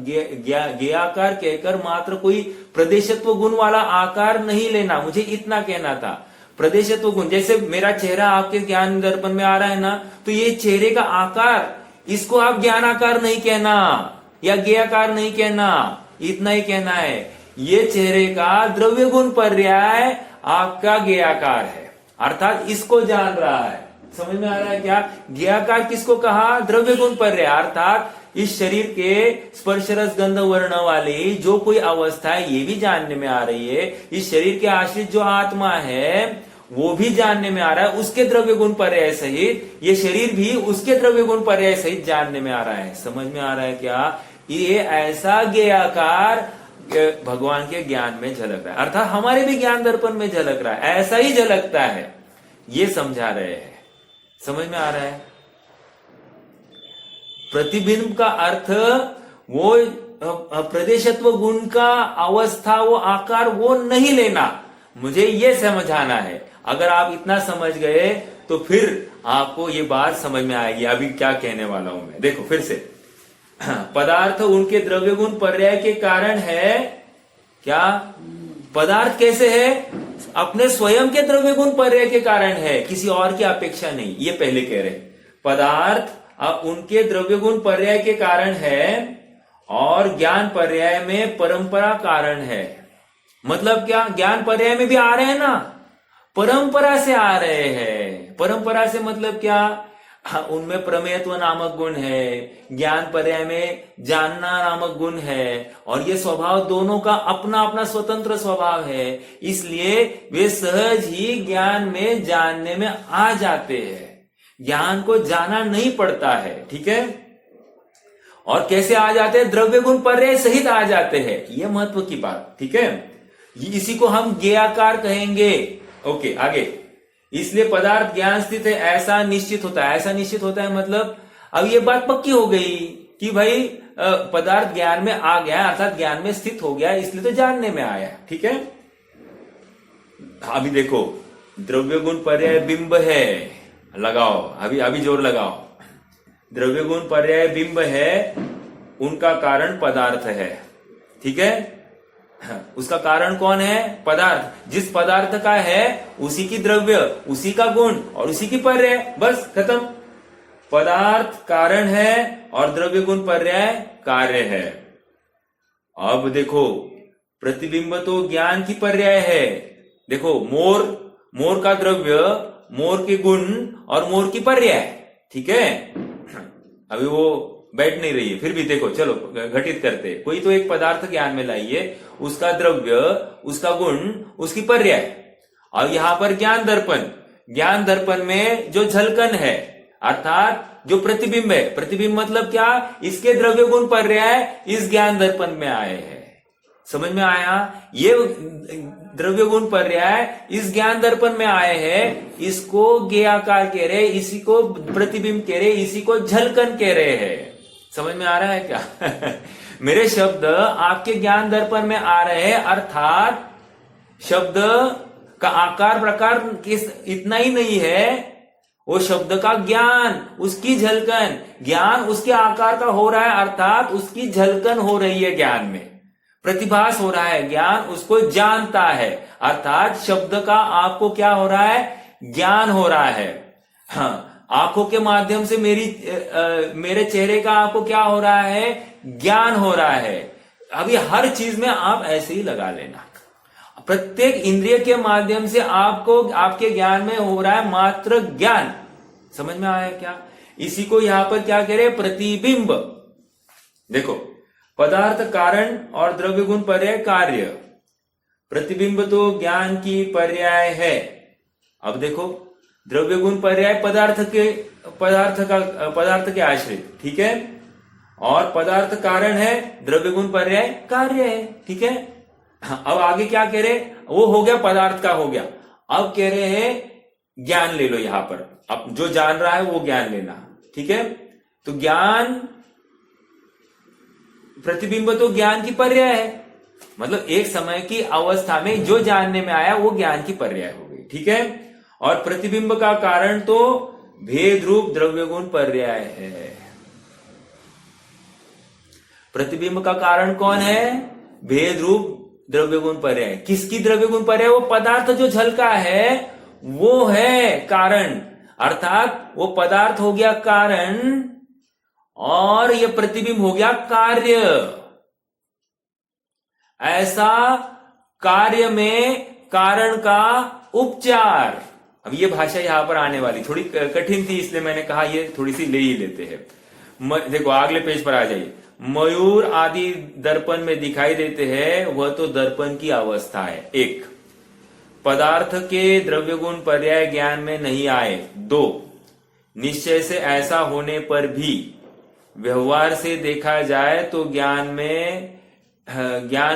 ज्ञेयाकार कहकर मात्र कोई प्रदेशत्व गुण वाला आकार नहीं लेना, मुझे इतना कहना था। प्रदेशत्व गुण, जैसे मेरा चेहरा आपके ज्ञान दर्पण में आ रहा है ना, तो ये चेहरे का आकार, इसको आप ज्ञान आकार नहीं कहना या ज्ञेयाकार नहीं कहना, इतना ही कहना है। ये चेहरे का द्रव्य गुण पर्याय आपका ज्ञेयाकार है, अर्थात इसको जान रहा है। समझ में आ रहा है क्या? ज्ञेयाकार किसको कहा? द्रव्य गुण पर्याय, अर्थात इस शरीर के स्पर्श रस गंध वर्ण वाली जो कोई अवस्था है ये भी जानने में आ रही है। इस शरीर के आश्रित जो आत्मा है वो भी जानने में आ रहा है, उसके द्रव्य गुण पर्याय सहित ये शरीर भी उसके द्रव्य गुण पर्याय सहित जानने में आ रहा है। समझ में आ रहा है क्या? ये ऐसा ज्ञेयाकार भगवान के ज्ञान में झलक रहा है, अर्थात हमारे भी ज्ञान दर्पण में झलक रहा है, ऐसा ही झलकता है, ये समझा रहे हैं। समझ में आ रहा है? प्रतिबिंब का अर्थ वो प्रदेशत्व गुण का अवस्था, वो आकार, वो नहीं लेना, मुझे ये समझाना है। अगर आप इतना समझ गए तो फिर आपको ये बात समझ में आएगी अभी क्या कहने वाला हूं मैं। देखो फिर से, पदार्थ उनके द्रव्य गुण पर्याय के कारण है क्या? पदार्थ कैसे है? अपने स्वयं के द्रव्य गुण पर्याय के कारण है, किसी और की अपेक्षा नहीं। ये पहले कह रहे, पदार्थ उनके द्रव्य गुण पर्याय के कारण है और ज्ञान पर्याय में परंपरा कारण है। मतलब क्या? ज्ञान पर्याय में भी आ रहे हैं ना, परंपरा से आ रहे हैं। परंपरा से मतलब क्या? उनमें प्रमेयत्व नामक गुण है, ज्ञान पर्याय में जानना नामक गुण है, और ये स्वभाव दोनों का अपना अपना स्वतंत्र स्वभाव है, इसलिए वे सहज ही ज्ञान में जानने में आ जाते हैं। ज्ञान को जाना नहीं पड़ता है, ठीक है। और कैसे आ जाते हैं? द्रव्य गुण पर्याय सहित आ जाते हैं, यह महत्व की बात, ठीक है। इसी को हम ज्ञेयाकार कहेंगे। ओके, आगे। इसलिए पदार्थ ज्ञान स्थित है ऐसा निश्चित होता है। ऐसा निश्चित होता है मतलब अब ये बात पक्की हो गई कि भाई पदार्थ ज्ञान में आ गया, अर्थात ज्ञान में स्थित हो गया, इसलिए तो जानने में आया, ठीक है। अभी देखो, द्रव्य गुण पर्याय बिंब है, लगाओ, अभी जोर लगाओ। द्रव्य गुण पर्याय बिंब है, उनका कारण पदार्थ है, ठीक है। उसका कारण कौन है? पदार्थ। जिस पदार्थ का है उसी की द्रव्य, उसी का गुण और उसी की पर्याय, बस खत्म। पदार्थ कारण है और द्रव्य गुण पर्याय कार्य है। अब देखो, प्रतिबिंब तो ज्ञान की पर्याय है। देखो, मोर का द्रव्य, मोर के गुण और मोर की पर्याय, ठीक है। अभी वो बैठ नहीं रही है, फिर भी देखो, चलो घटित करते। कोई तो एक पदार्थ ज्ञान में लाइए, उसका द्रव्य, उसका गुण, उसकी पर्याय। और यहां पर ज्ञान दर्पण में जो झलकन है, अर्थात जो प्रतिबिंब है, प्रतिबिंब मतलब क्या? इसके द्रव्य गुण पर्याय इस ज्ञान दर्पण में आए हैं। समझ में आया? ये द्रव्य गुण पर्याय इस ज्ञान दर्पण में आए हैं, इसको ज्ञेयाकार कह रहे, इसी को प्रतिबिंब कह रहे, इसी को झलकन कह रहे हैं। समझ में आ रहा है क्या? मेरे शब्द आपके ज्ञान दर्पण में आ रहे हैं, अर्थात शब्द का आकार प्रकार इतना ही नहीं है, वो शब्द का ज्ञान, उसकी झलकन, ज्ञान उसके आकार का हो रहा है, अर्थात उसकी झलकन हो रही है, ज्ञान में प्रतिभास हो रहा है, ज्ञान उसको जानता है, अर्थात शब्द का आपको क्या हो रहा है? ज्ञान हो रहा है। हाँ, आंखों के माध्यम से मेरे चेहरे का आपको क्या हो रहा है? ज्ञान हो रहा है। अभी हर चीज में आप ऐसे ही लगा लेना, प्रत्येक इंद्रिय के माध्यम से आपको आपके ज्ञान में हो रहा है मात्र ज्ञान। समझ में आया क्या? इसी को यहां पर क्या कह रहे? प्रतिबिंब। देखो, पदार्थ कारण और द्रव्य गुण पर्याय कार्य, प्रतिबिंब तो ज्ञान की पर्याय है। अब देखो, द्रव्य गुण पर्याय पदार्थ के आश्रित, ठीक है। और पदार्थ कारण है, द्रव्य गुण पर्याय कार्य है, ठीक है। अब आगे क्या कह रहे? वो हो गया, पदार्थ का हो गया। अब कह रहे हैं ज्ञान ले लो, यहां पर अब जो जान रहा है वो ज्ञान लेना, ठीक है। तो ज्ञान, प्रतिबिंब तो ज्ञान की पर्याय है, मतलब एक समय की अवस्था में जो जानने में आया वो ज्ञान की पर्याय हो गई, ठीक है। और प्रतिबिंब का कारण तो भेद रूप द्रव्य गुण पर्याय है। प्रतिबिंब का कारण कौन है? भेद रूप द्रव्य गुण पर्याय। किसकी द्रव्य गुण पर्याय? वो पदार्थ जो झलका है वो है कारण, अर्थात वो पदार्थ हो गया कारण और ये प्रतिबिंब हो गया कार्य। ऐसा कार्य में कारण का उपचार। अब ये भाषा यहां पर आने वाली थोड़ी कठिन थी, इसलिए मैंने कहा ये थोड़ी सी ले ही लेते हैं। देखो, अगले पेज पर आ जाइए। मयूर आदि दर्पण में दिखाई देते हैं, वह तो दर्पण की अवस्था है। एक, पदार्थ के द्रव्य गुण पर्याय ज्ञान में नहीं आए। दो, निश्चय से ऐसा होने पर भी व्यवहार से देखा जाए तो ज्ञान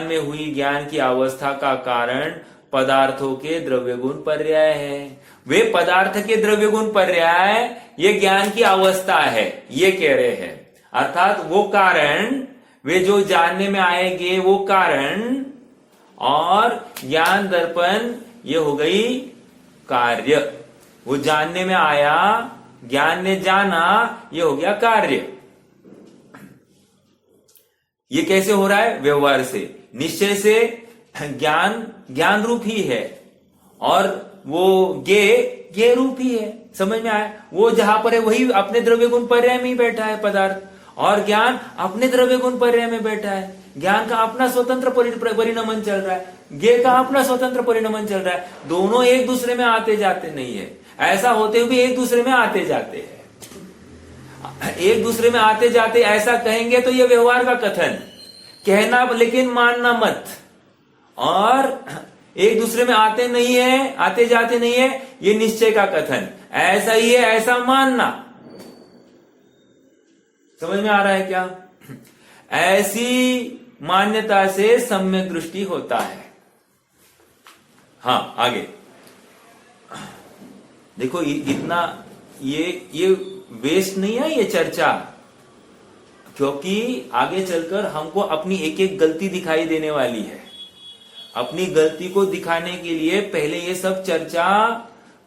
में हुई ज्ञान की अवस्था का कारण पदार्थों के द्रव्य गुण पर्याय है। वे पदार्थ के द्रव्य गुण पर्याय ये ज्ञान की अवस्था है, ये कह रहे हैं। अर्थात वो कारण, वे जो जानने में आएंगे वो कारण, और ज्ञान दर्पण ये हो गई कार्य। वो जानने में आया, ज्ञान ने जाना, ये हो गया कार्य। ये कैसे हो रहा है? व्यवहार से। निश्चय से ज्ञान रूप ही है, और वो ज्ञेय रूप ही है। समझ में आया? वो जहां पर है वही अपने द्रव्य गुण पर्याय में ही बैठा है पदार्थ, और ज्ञान अपने द्रव्य गुण पर्याय में बैठा है। ज्ञान का अपना स्वतंत्र परिणमन चल रहा है, ज्ञेय का अपना स्वतंत्र परिणमन चल रहा है। दोनों एक दूसरे में आते जाते नहीं है, ऐसा होते हुए भी एक दूसरे में आते जाते हैं। एक दूसरे में आते जाते ऐसा कहेंगे तो यह व्यवहार का कथन कहना, लेकिन मानना मत। और एक दूसरे में आते नहीं है, आते जाते नहीं है, ये निश्चय का कथन। ऐसा ही है ऐसा मानना। समझ में आ रहा है क्या? ऐसी मान्यता से सम्यक दृष्टि होता है। हाँ, आगे देखो, इतना ये वेस्ट नहीं है ये चर्चा, क्योंकि आगे चलकर हमको अपनी एक एक गलती दिखाई देने वाली है। अपनी गलती को दिखाने के लिए पहले ये सब चर्चा,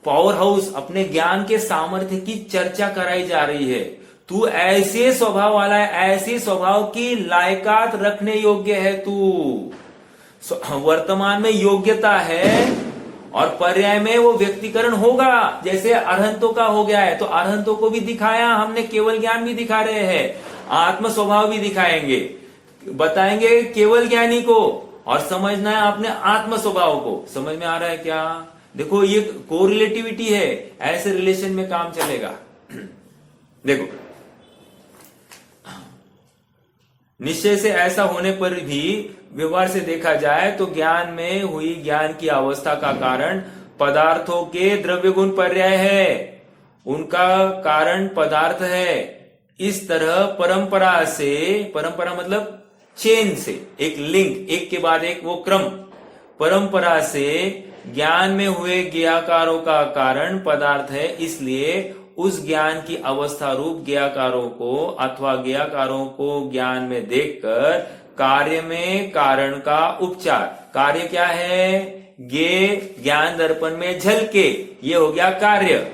पावर हाउस, अपने ज्ञान के सामर्थ्य की चर्चा कराई जा रही है। तू ऐसे स्वभाव वाला है, ऐसे स्वभाव की लायकात रखने योग्य है तू। वर्तमान में योग्यता है और पर्याय में वो व्यक्तिकरण होगा। जैसे अरहंतों का हो गया है, तो अरहंतों को भी दिखाया हमने, केवल ज्ञान भी दिखा रहे हैं, आत्म स्वभाव भी दिखाएंगे, बताएंगे केवल ज्ञानी को, और समझना है अपने आत्म स्वभाव को। समझ में आ रहा है क्या? देखो, ये कोरिलेटिविटी है, ऐसे रिलेशन में काम चलेगा। देखो, निश्चय से ऐसा होने पर भी व्यवहार से देखा जाए तो ज्ञान में हुई ज्ञान की अवस्था का कारण पदार्थों के द्रव्य गुण पर्याय है, उनका कारण पदार्थ है। इस तरह परंपरा से, परंपरा मतलब चेन से, एक लिंक, एक के बाद एक वो क्रम, परंपरा से ज्ञान में हुए ज्ञाकारों का कारण पदार्थ है। इसलिए उस ज्ञान की अवस्था रूप ज्ञाकारों को अथवा ज्ञाकारों को ज्ञान में देखकर कार्य में कारण का उपचार। कार्य क्या है? ज्ञान दर्पण में झलके, ये हो गया कार्य।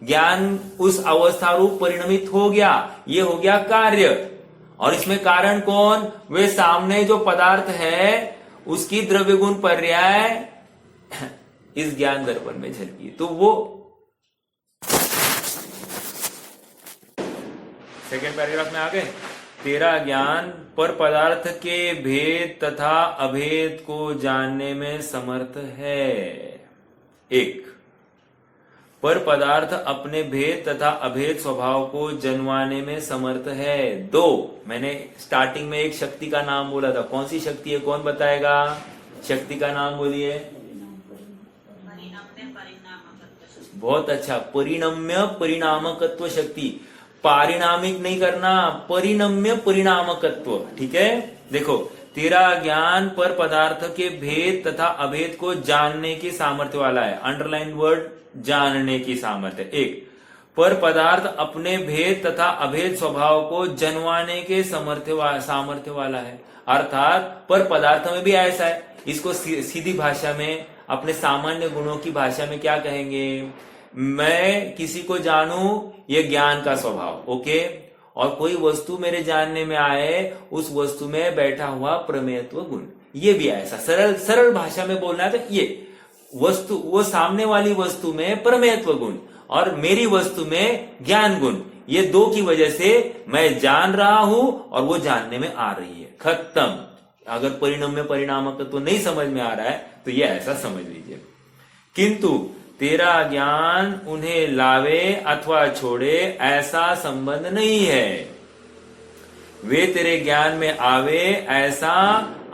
ज्ञान उस अवस्था रूप परिणमित हो गया, ये हो गया कार्य। और इसमें कारण कौन? वे सामने जो पदार्थ है उसकी द्रव्य गुण पर्याय इस ज्ञान दर्पण में झलकी। तो वो सेकेंड पैराग्राफ में आ गए। तेरा ज्ञान पर पदार्थ के भेद तथा अभेद को जानने में समर्थ है। एक, पर पदार्थ अपने भेद तथा अभेद स्वभाव को जनवाने में समर्थ है। दो, मैंने स्टार्टिंग में एक शक्ति का नाम बोला था, कौन सी शक्ति है? कौन बताएगा? शक्ति का नाम बोलिए। बहुत अच्छा, परिणम्य परिणामकत्व शक्ति। पारिणामिक नहीं करना, परिणम्य परिणामकत्व। ठीक है, देखो, तेरा ज्ञान पर पदार्थ के भेद तथा अभेद को जानने की सामर्थ्य वाला है। अंडरलाइन वर्ड, जानने की सामर्थ्य। एक, पर पदार्थ अपने भेद तथा अभेद स्वभाव को जनवाने के सामर्थ्य वाला है। अर्थात पर पदार्थ में भी ऐसा है। इसको सीधी भाषा में, अपने सामान्य गुणों की भाषा में क्या कहेंगे? मैं किसी को जानूं, ये ज्ञान का स्वभाव, ओके। और कोई वस्तु मेरे जानने में आए, उस वस्तु में बैठा हुआ प्रमेयत्व गुण, ये भी ऐसा सरल भाषा में बोलना है तो ये वस्तु, वो सामने वाली वस्तु में प्रमेयत्व गुण और मेरी वस्तु में ज्ञान गुण, ये दो की वजह से मैं जान रहा हूं और वो जानने में आ रही है। खत्म। अगर परिणाम में परिणामक तो नहीं समझ में आ रहा है तो ये ऐसा समझ लीजिए। किंतु तेरा ज्ञान उन्हें लावे अथवा छोड़े ऐसा संबंध नहीं है। वे तेरे ज्ञान में आवे ऐसा,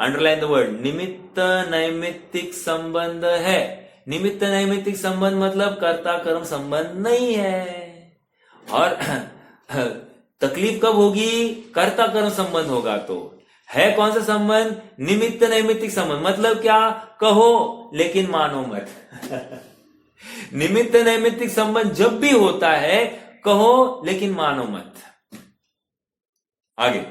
अंडरलाइन द वर्ड, निमित्त नैमित्तिक संबंध है। निमित्त नैमित्तिक संबंध मतलब कर्ता कर्म संबंध नहीं है। और तकलीफ कब होगी? कर्ता कर्म संबंध होगा। तो है कौन सा संबंध? निमित्त नैमित्तिक संबंध। मतलब क्या? कहो लेकिन मानो मत। निमित्त नैमित्तिक संबंध जब भी होता है, कहो लेकिन मानो मत। आगे,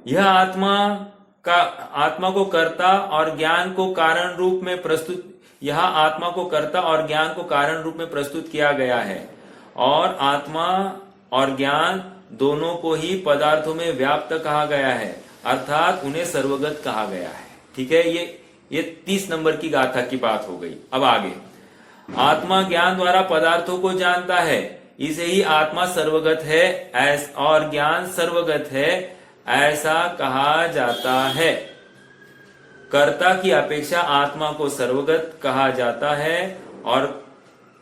यह आत्मा को कर्ता और ज्ञान को कारण रूप में प्रस्तुत, यह आत्मा को कर्ता और ज्ञान को कारण रूप में प्रस्तुत किया गया है। और आत्मा और ज्ञान दोनों को ही पदार्थों में व्याप्त कहा गया है, अर्थात उन्हें सर्वगत कहा गया है। ठीक है, ये 30 नंबर की गाथा की बात हो गई। अब आगे, आत्मा ज्ञान द्वारा पदार्थों को जानता है, इसे ही आत्मा सर्वगत है और ज्ञान सर्वगत है ऐसा कहा जाता है। कर्ता की अपेक्षा आत्मा को सर्वगत कहा जाता है और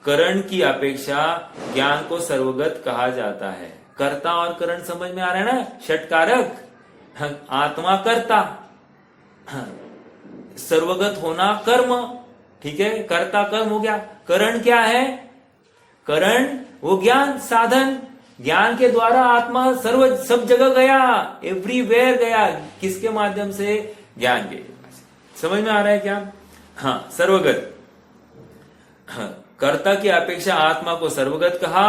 करण की अपेक्षा ज्ञान को सर्वगत कहा जाता है। कर्ता और करण समझ में आ रहा है ना? षटकारक, आत्मा कर्ता, सर्वगत होना कर्म, ठीक है, कर्ता कर्म हो गया। करण क्या है? करण वो ज्ञान, साधन। ज्ञान के द्वारा आत्मा सब जगह गया, एवरीवेयर गया। किसके माध्यम से? ज्ञान के। समझ में आ रहा है क्या? हाँ, सर्वगत। हाँ, कर्ता की अपेक्षा आत्मा को सर्वगत कहा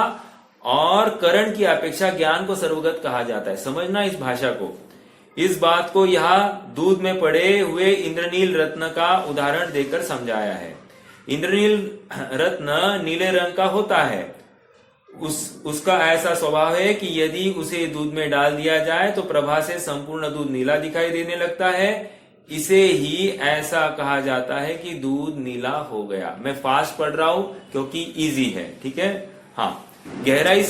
और करण की अपेक्षा ज्ञान को सर्वगत कहा जाता है। समझना इस भाषा को। इस बात को यहां दूध में पड़े हुए इंद्रनील रत्न का उदाहरण देकर समझाया है। इंद्रनील रत्न नीले रंग का होता है। उसका ऐसा स्वभाव है कि यदि उसे दूध में डाल दिया जाए तो प्रभा से संपूर्ण दूध नीला दिखाई देने लगता है। इसे ही ऐसा कहा जाता है कि दूध नीला हो गया। मैं फास्ट पढ़ रहा हूं क्योंकि इजी है, ठीक है। हाँ, गहराई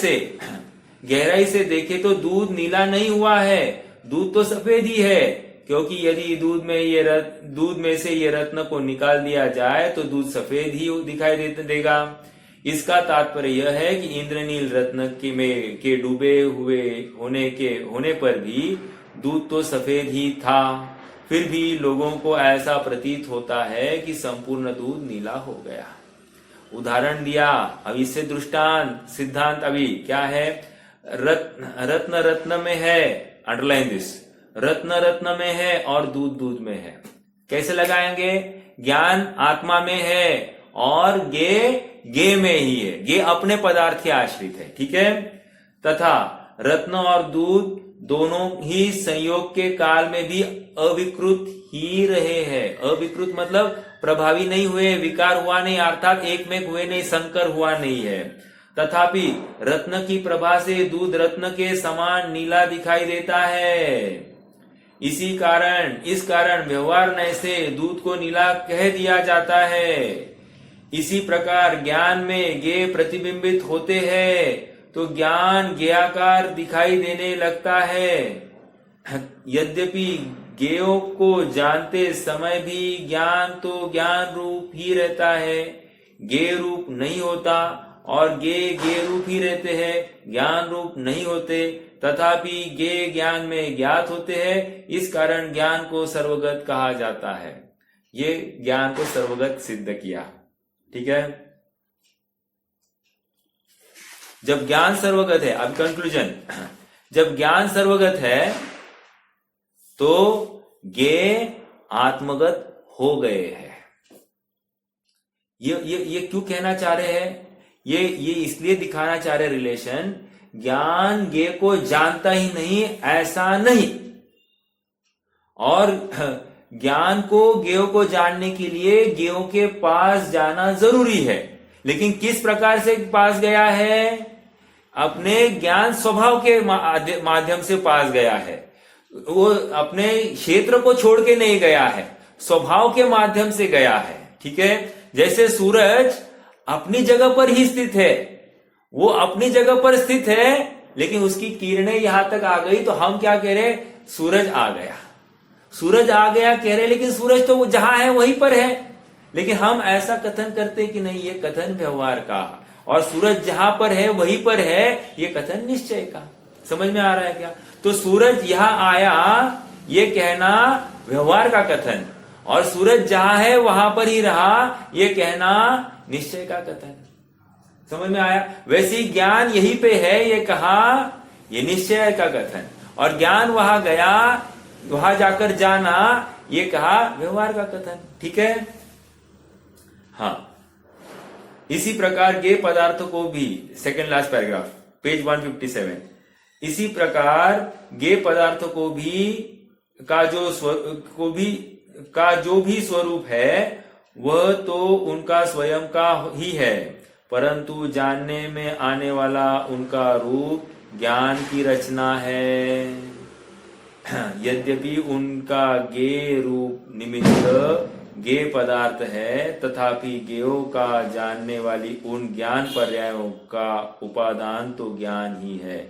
से देखे तो दूध नीला नहीं हुआ है, दूध तो सफेद ही है। क्योंकि यदि दूध में से ये रत्न को निकाल दिया जाए तो दूध सफेद ही दिखाई देगा। इसका तात्पर्य यह है कि इंद्रनील रत्न के डूबे हुए होने पर भी दूध तो सफेद ही था। फिर भी लोगों को ऐसा प्रतीत होता है कि संपूर्ण दूध नीला हो गया। उदाहरण दिया। अब इससे दृष्टांत सिद्धांत अभी क्या है? रत्न में है, अंडरलाइन दिस, रत्न में है और दूध में है। कैसे लगाएंगे? ज्ञान आत्मा में है और गे में ही है। गे अपने पदार्थ के आश्रित है, ठीक है। तथा रत्न और दूध दोनों ही संयोग के काल में भी अविकृत ही रहे हैं। अविकृत मतलब प्रभावी नहीं हुए, विकार हुआ नहीं, अर्थात एक में हुए नहीं, संकर हुआ नहीं है। तथापि रत्न की प्रभा से दूध रत्न के समान नीला दिखाई देता है। इस कारण व्यवहार नय से दूध को नीला कह दिया जाता है। इसी प्रकार ज्ञान में गे प्रतिबिंबित होते हैं तो ज्ञान ज्ञाकार दिखाई देने लगता है। यद्यपि ज्ञेयों को जानते समय भी ज्ञान तो ज्ञान रूप ही रहता है, ज्ञेय रूप नहीं होता, और ज्ञेय रूप ही रहते हैं, ज्ञान रूप नहीं होते। तथापि ज्ञेय ज्ञान में ज्ञात होते हैं। इस कारण ज्ञान को सर्वगत कहा जाता है। ये ज्ञान को सर्वगत सिद्ध किया, ठीक है। जब ज्ञान सर्वगत है, अब कंक्लूजन, जब ज्ञान सर्वगत है तो ज्ञेय आत्मगत हो गए हैं। ये क्यों कहना चाह रहे हैं? ये इसलिए दिखाना चाह रहे रिलेशन, ज्ञान ज्ञेय को जानता ही नहीं ऐसा नहीं, और ज्ञान को ज्ञेयों को जानने के लिए ज्ञेयों के पास जाना जरूरी है। लेकिन किस प्रकार से पास गया है? अपने ज्ञान स्वभाव के माध्यम से पास गया है। वो अपने क्षेत्र को छोड़ के नहीं गया है, स्वभाव के माध्यम से गया है, ठीक है। जैसे सूरज अपनी जगह पर ही स्थित है, वो अपनी जगह पर स्थित है, लेकिन उसकी किरणें यहां तक आ गई तो हम क्या कह रहे? सूरज आ गया, सूरज आ गया कह रहे, लेकिन सूरज तो जहां है वहीं पर है। लेकिन हम ऐसा कथन करते कि नहीं, ये कथन व्यवहार का, और सूरज जहां पर है वहीं पर है, ये कथन निश्चय का। समझ में आ रहा है क्या? तो सूरज यहां आया ये कहना व्यवहार का कथन, और सूरज जहां है वहां पर ही रहा ये कहना निश्चय का कथन। समझ में आया? वैसे ही ज्ञान यहीं पे है ये कहा, ये निश्चय का कथन, और ज्ञान वहां गया, वहां जाकर जाना ये कहा व्यवहार का कथन, ठीक है। हाँ, इसी प्रकार ज्ञेय पदार्थों को भी, सेकेंड लास्ट पैराग्राफ, पेज 157, इसी प्रकार ज्ञेय पदार्थों को भी का जो भी स्वरूप है वह तो उनका स्वयं का ही है, परंतु जानने में आने वाला उनका रूप ज्ञान की रचना है। यद्यपि उनका ज्ञेय रूप निमित्त ज्ञेय पदार्थ है, तथापि ज्ञेयों का जानने वाली उन ज्ञान पर्यायों का उपादान तो ज्ञान ही है,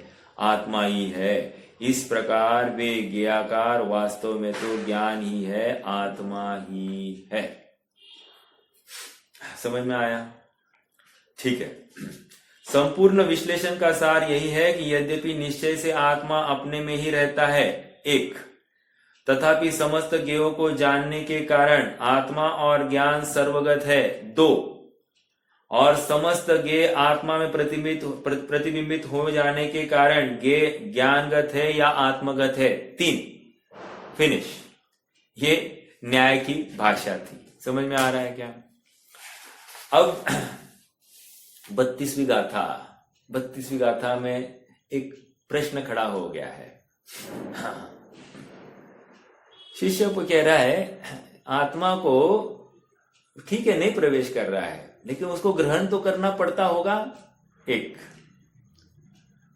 आत्मा ही है। इस प्रकार वे ज्ञेयाकार वास्तव में तो ज्ञान ही है, आत्मा ही है। समझ में आया? ठीक है। संपूर्ण विश्लेषण का सार यही है कि यद्यपि निश्चय से आत्मा अपने में ही रहता है, एक, तथापि समस्त ज्ञेयों को जानने के कारण आत्मा और ज्ञान सर्वगत है। 2, और समस्त ज्ञेय आत्मा में प्रतिबिंबित हो जाने के कारण ज्ञेय ज्ञानगत है या आत्मगत है। 3, फिनिश। ये न्याय की भाषा थी। समझ में आ रहा है क्या? अब 32वीं गाथा में एक प्रश्न खड़ा हो गया है। हाँ। शिष्य को कह रहा है आत्मा को ठीक है नहीं प्रवेश कर रहा है, लेकिन उसको ग्रहण तो करना पड़ता होगा। एक,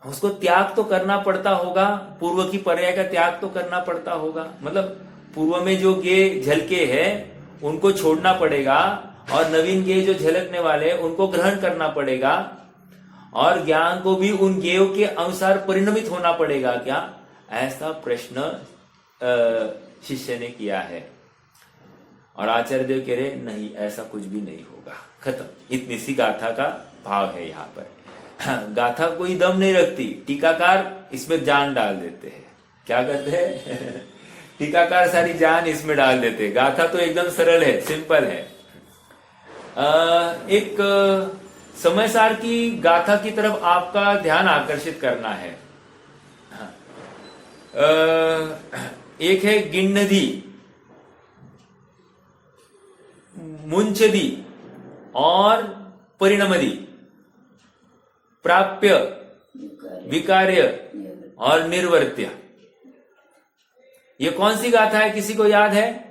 उसको त्याग तो करना पड़ता होगा, पूर्व की पर्याय का त्याग तो करना पड़ता होगा। मतलब पूर्व में जो ज्ञेय झलके हैं उनको छोड़ना पड़ेगा और नवीन ज्ञेय जो झलकने वाले उनको ग्रहण करना पड़ेगा, और ज्ञान को भी उन ज्ञेयों के अनुसार परिणमित होना पड़ेगा क्या? ऐसा प्रश्न शिष्य ने किया है। और आचार्य देव कह रहे नहीं, ऐसा कुछ भी नहीं होगा, खत्म। इतनी सी गाथा का भाव है यहाँ पर। गाथा कोई दम नहीं रखती, टीकाकार इसमें जान डाल देते हैं। क्या करते हैं? टीकाकार सारी जान इसमें डाल देते हैं। गाथा तो एकदम सरल है, सिंपल है। एक समय सार की गाथा की तरफ आपका ध्यान आकर्षित करना है। एक है गिन्नदी, मुंचदी और परिणमदी, प्राप्य, विकार्य और निर्वर्त्य। ये कौन सी गाथा है, किसी को याद है?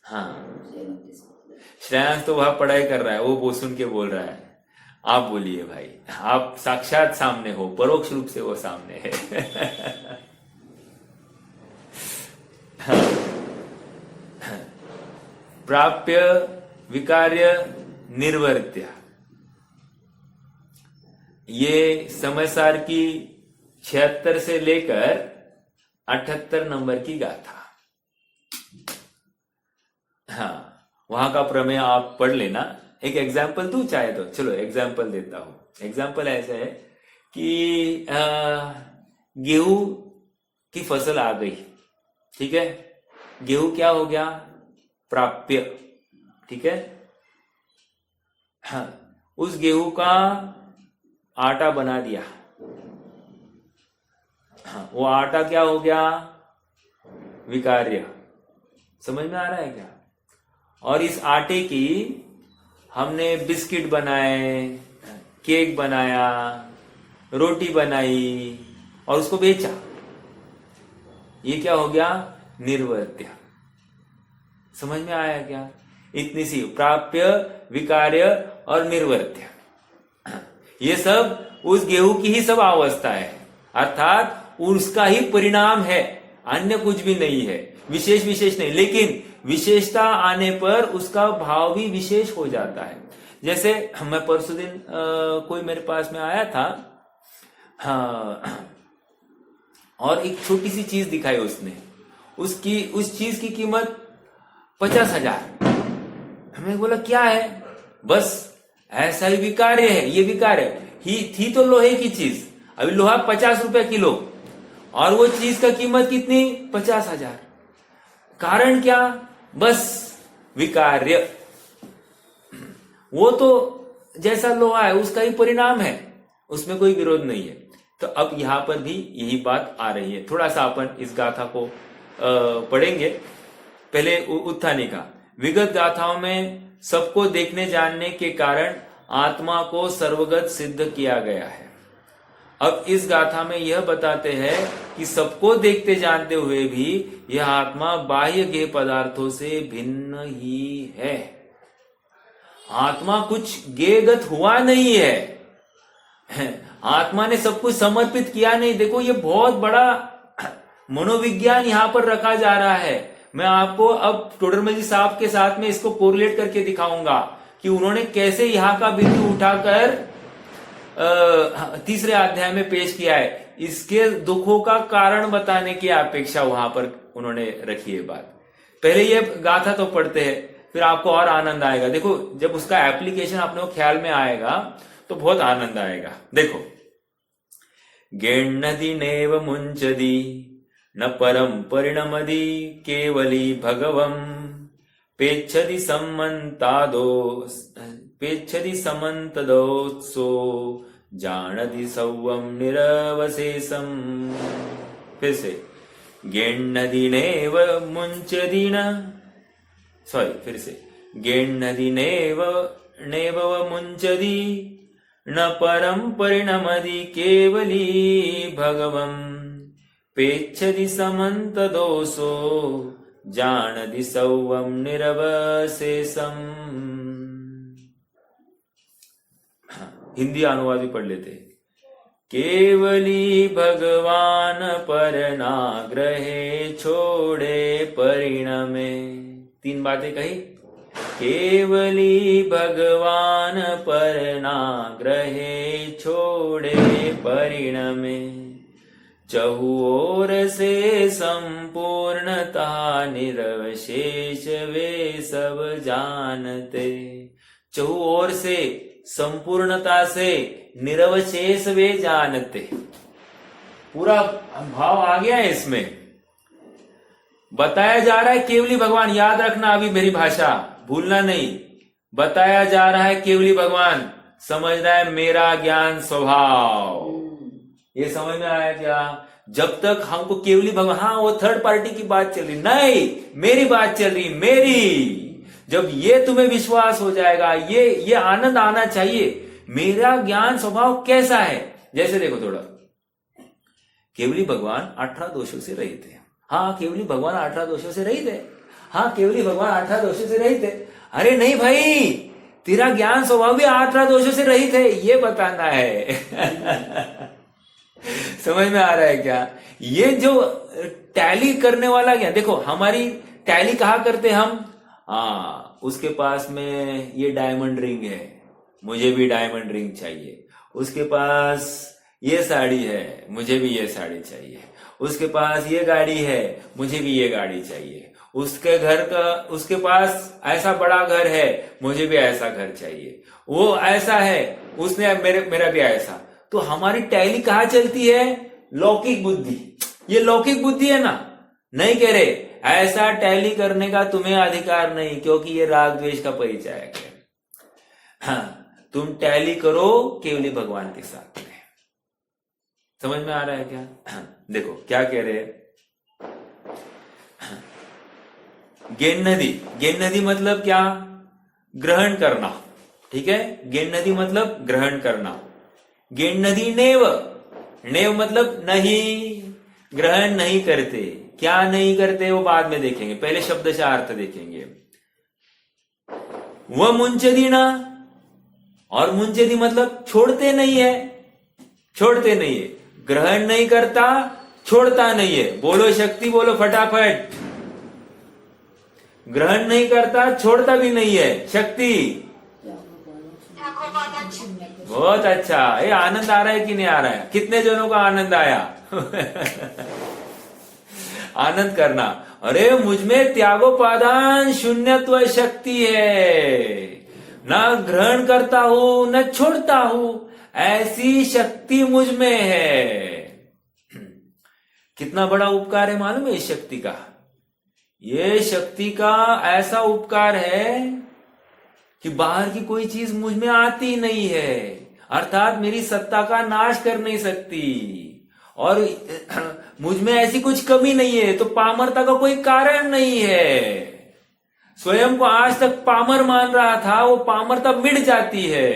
हाँ, श्रेयांश तो वह पढ़ाई कर रहा है, वो सुन के बोल रहा है। आप बोलिए भाई, आप साक्षात सामने हो, परोक्ष रूप से वो सामने है। प्राप्य, विकार्य, निर्वर्त्य, ये समयसार की 76 से लेकर 78 नंबर की गाथा। हाँ, वहां का प्रमेय आप पढ़ लेना। एक एग्जाम्पल दूं चाहे तो? चलो एग्जाम्पल देता हूं। एग्जाम्पल ऐसा है कि गेहूं की फसल आ गई, ठीक है? गेहूं क्या हो गया? प्राप्य, ठीक है? हाँ, उस गेहूं का आटा बना दिया। हाँ, वो आटा क्या हो गया? विकार्य। समझ में आ रहा है क्या? और इस आटे की हमने बिस्किट बनाए, केक बनाया, रोटी बनाई और उसको बेचा। ये क्या हो गया? निर्वर्त्य। समझ में आया क्या? इतनी सी प्राप्य, विकार्य और निर्वर्त्य, ये सब उस गेहूं की ही सब अवस्था है, अर्थात उसका ही परिणाम है, अन्य कुछ भी नहीं है। विशेष नहीं, लेकिन विशेषता आने पर उसका भाव भी विशेष हो जाता है। जैसे मैं परसों दिन कोई मेरे पास में आया था, हाँ, और एक छोटी सी चीज दिखाई उसने, उस चीज की कीमत 50,000। हमने बोला क्या है? बस ऐसा ही विकार्य है, ये विकार्य ही थी तो लोहे की चीज, अभी लोहा 50 रुपए किलो और वो चीज का कीमत कितनी? 50,000। कारण क्या? बस विकार्य। वो तो जैसा लोहा है उसका ही परिणाम है, उसमें कोई विरोध नहीं है। तो अब यहां पर भी यही बात आ रही है। थोड़ा सा अपन इस गाथा को पढ़ेंगे। पहले उत्थानी का, विगत गाथाओं में सबको देखने जानने के कारण आत्मा को सर्वगत सिद्ध किया गया है। अब इस गाथा में यह बताते हैं कि सबको देखते जानते हुए भी यह आत्मा बाह्य ज्ञेय पदार्थों से भिन्न ही है। आत्मा कुछ ज्ञेयगत हुआ नहीं है, आत्मा ने सब कुछ समर्पित किया नहीं। देखो ये बहुत बड़ा मनोविज्ञान यहां पर रखा जा रहा है। मैं आपको अब टोडरमल जी साहब के साथ में इसको कोरिलेट करके दिखाऊंगा कि उन्होंने कैसे यहां का बिंदु उठाकर तीसरे अध्याय में पेश किया है। इसके दुखों का कारण बताने की अपेक्षा वहां पर उन्होंने रखी है बात। पहले ये गाथा तो पढ़ते हैं, फिर आपको और आनंद आएगा। देखो जब उसका एप्लीकेशन अपने को ख्याल में आएगा तो बहुत आनंद आएगा। देखो, गेण्णदि नेव मुञ्चदि न परं परिणमदि केवली भगवं पेच्छदि समन्तदोत्सो जानदि सौवं निरवशेषं। फिर से गेण्णदि नेव मुञ्चदि गेण्णदि नेव मुञ्चदि न परं परिणमदि केवली भगवं पेच्छदि समन्तदोषो जानदि सौवं निरवशेषम। हिंदी अनुवाद भी पढ़ लेते। केवली भगवान पर नाग्रहे छोड़े परिणमे। 3 बातें कही। केवली भगवान पर नाग्रहे छोड़े परिणमे चहुओर से संपूर्णता निरवशेष वे सब जानते। चहुओर से संपूर्णता से निरवशेष वे जानते। पूरा भाव आ गया है इसमें। बताया जा रहा है केवली भगवान, याद रखना अभी मेरी भाषा भूलना नहीं। बताया जा रहा है केवली भगवान, समझना है मेरा ज्ञान स्वभाव। ये समझ में आया क्या? जब तक हमको केवली भगवान, हाँ वो थर्ड पार्टी की बात चल रही, नहीं मेरी बात चल रही, मेरी। जब ये तुम्हें विश्वास हो जाएगा, ये आनंद आना चाहिए मेरा ज्ञान स्वभाव कैसा है। जैसे देखो थोड़ा, केवली भगवान 18 दोषों से रहित है। हाँ केवली भगवान 18 दोषों से रहित है। हाँ केवली भगवान 18 दोषों से रहित है। अरे नहीं भाई, तेरा ज्ञान स्वभाव भी 18 दोषों से रहित है, ये बताना है। समझ में आ रहा है क्या? ये जो टैली करने वाला क्या, देखो हमारी टैली कहा करते हम, उसके पास में ये डायमंड रिंग है, मुझे भी डायमंड रिंग चाहिए। उसके पास ये साड़ी है, मुझे भी ये साड़ी चाहिए। उसके पास ये गाड़ी है, मुझे भी ये गाड़ी चाहिए। उसके पास ऐसा बड़ा घर है, मुझे भी ऐसा घर चाहिए। वो ऐसा है, उसने मेरा भी ऐसा। तो हमारी टैली कहाँ चलती है? लौकिक बुद्धि। ये लौकिक बुद्धि है ना, नहीं कह रहे ऐसा टैली करने का तुम्हें अधिकार नहीं, क्योंकि ये राग द्वेष का परिचायक है। हाँ, तुम टैली करो केवली भगवान के साथ में। समझ में आ रहा है क्या? देखो क्या कह रहे हैं। गेन्नदी मतलब क्या? ग्रहण करना। ठीक है, गेन्नदी मतलब ग्रहण करना। गेन्नदी नेव मतलब नहीं, ग्रहण नहीं करते। क्या नहीं करते वो बाद में देखेंगे, पहले शब्द से अर्थ देखेंगे। वह मुंचदी ना, और मुंचदी मतलब छोड़ते नहीं है, छोड़ते नहीं है। ग्रहण नहीं करता, छोड़ता नहीं है। बोलो शक्ति, बोलो फटाफट। ग्रहण नहीं करता, छोड़ता भी नहीं है। शक्ति बहुत अच्छा। ये आनंद आ रहा है कि नहीं आ रहा है? कितने जनों का आनंद आया? आनंद करना। अरे मुझमें त्यागोपादान शून्यत्व शक्ति है, ना ग्रहण करता हूं न छोड़ता हूं, ऐसी शक्ति मुझ में है। कितना बड़ा उपकार है मालूम है इस शक्ति का? ये शक्ति का ऐसा उपकार है कि बाहर की कोई चीज मुझ में आती नहीं है, अर्थात मेरी सत्ता का नाश कर नहीं सकती, और मुझ में ऐसी कुछ कमी नहीं है, तो पामरता का कोई कारण नहीं है। स्वयं को आज तक पामर मान रहा था, वो पामरता मिट जाती है।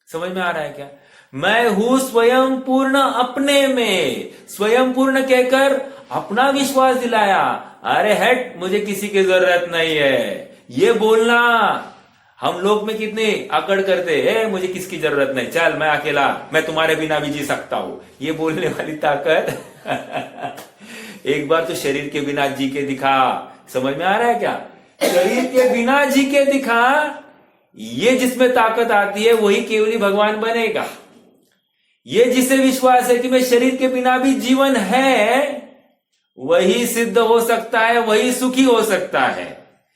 समझ में आ रहा है क्या? मैं हूं स्वयं पूर्ण अपने में। स्वयं पूर्ण कहकर अपना विश्वास दिलाया। अरे हट, मुझे किसी की जरूरत नहीं है, ये बोलना हम लोग में कितने अकड़ करते हैं। मुझे किसकी जरूरत नहीं, चल मैं अकेला, मैं तुम्हारे बिना भी जी सकता हूं, ये बोलने वाली ताकत। एक बार तो शरीर के बिना जी के दिखा। समझ में आ रहा है क्या? शरीर के बिना जी के दिखा। ये जिसमें ताकत आती है वही केवली भगवान बनेगा। ये जिसे विश्वास है कि मैं शरीर के बिना भी जीवन है, वही सिद्ध हो सकता है, वही सुखी हो सकता है।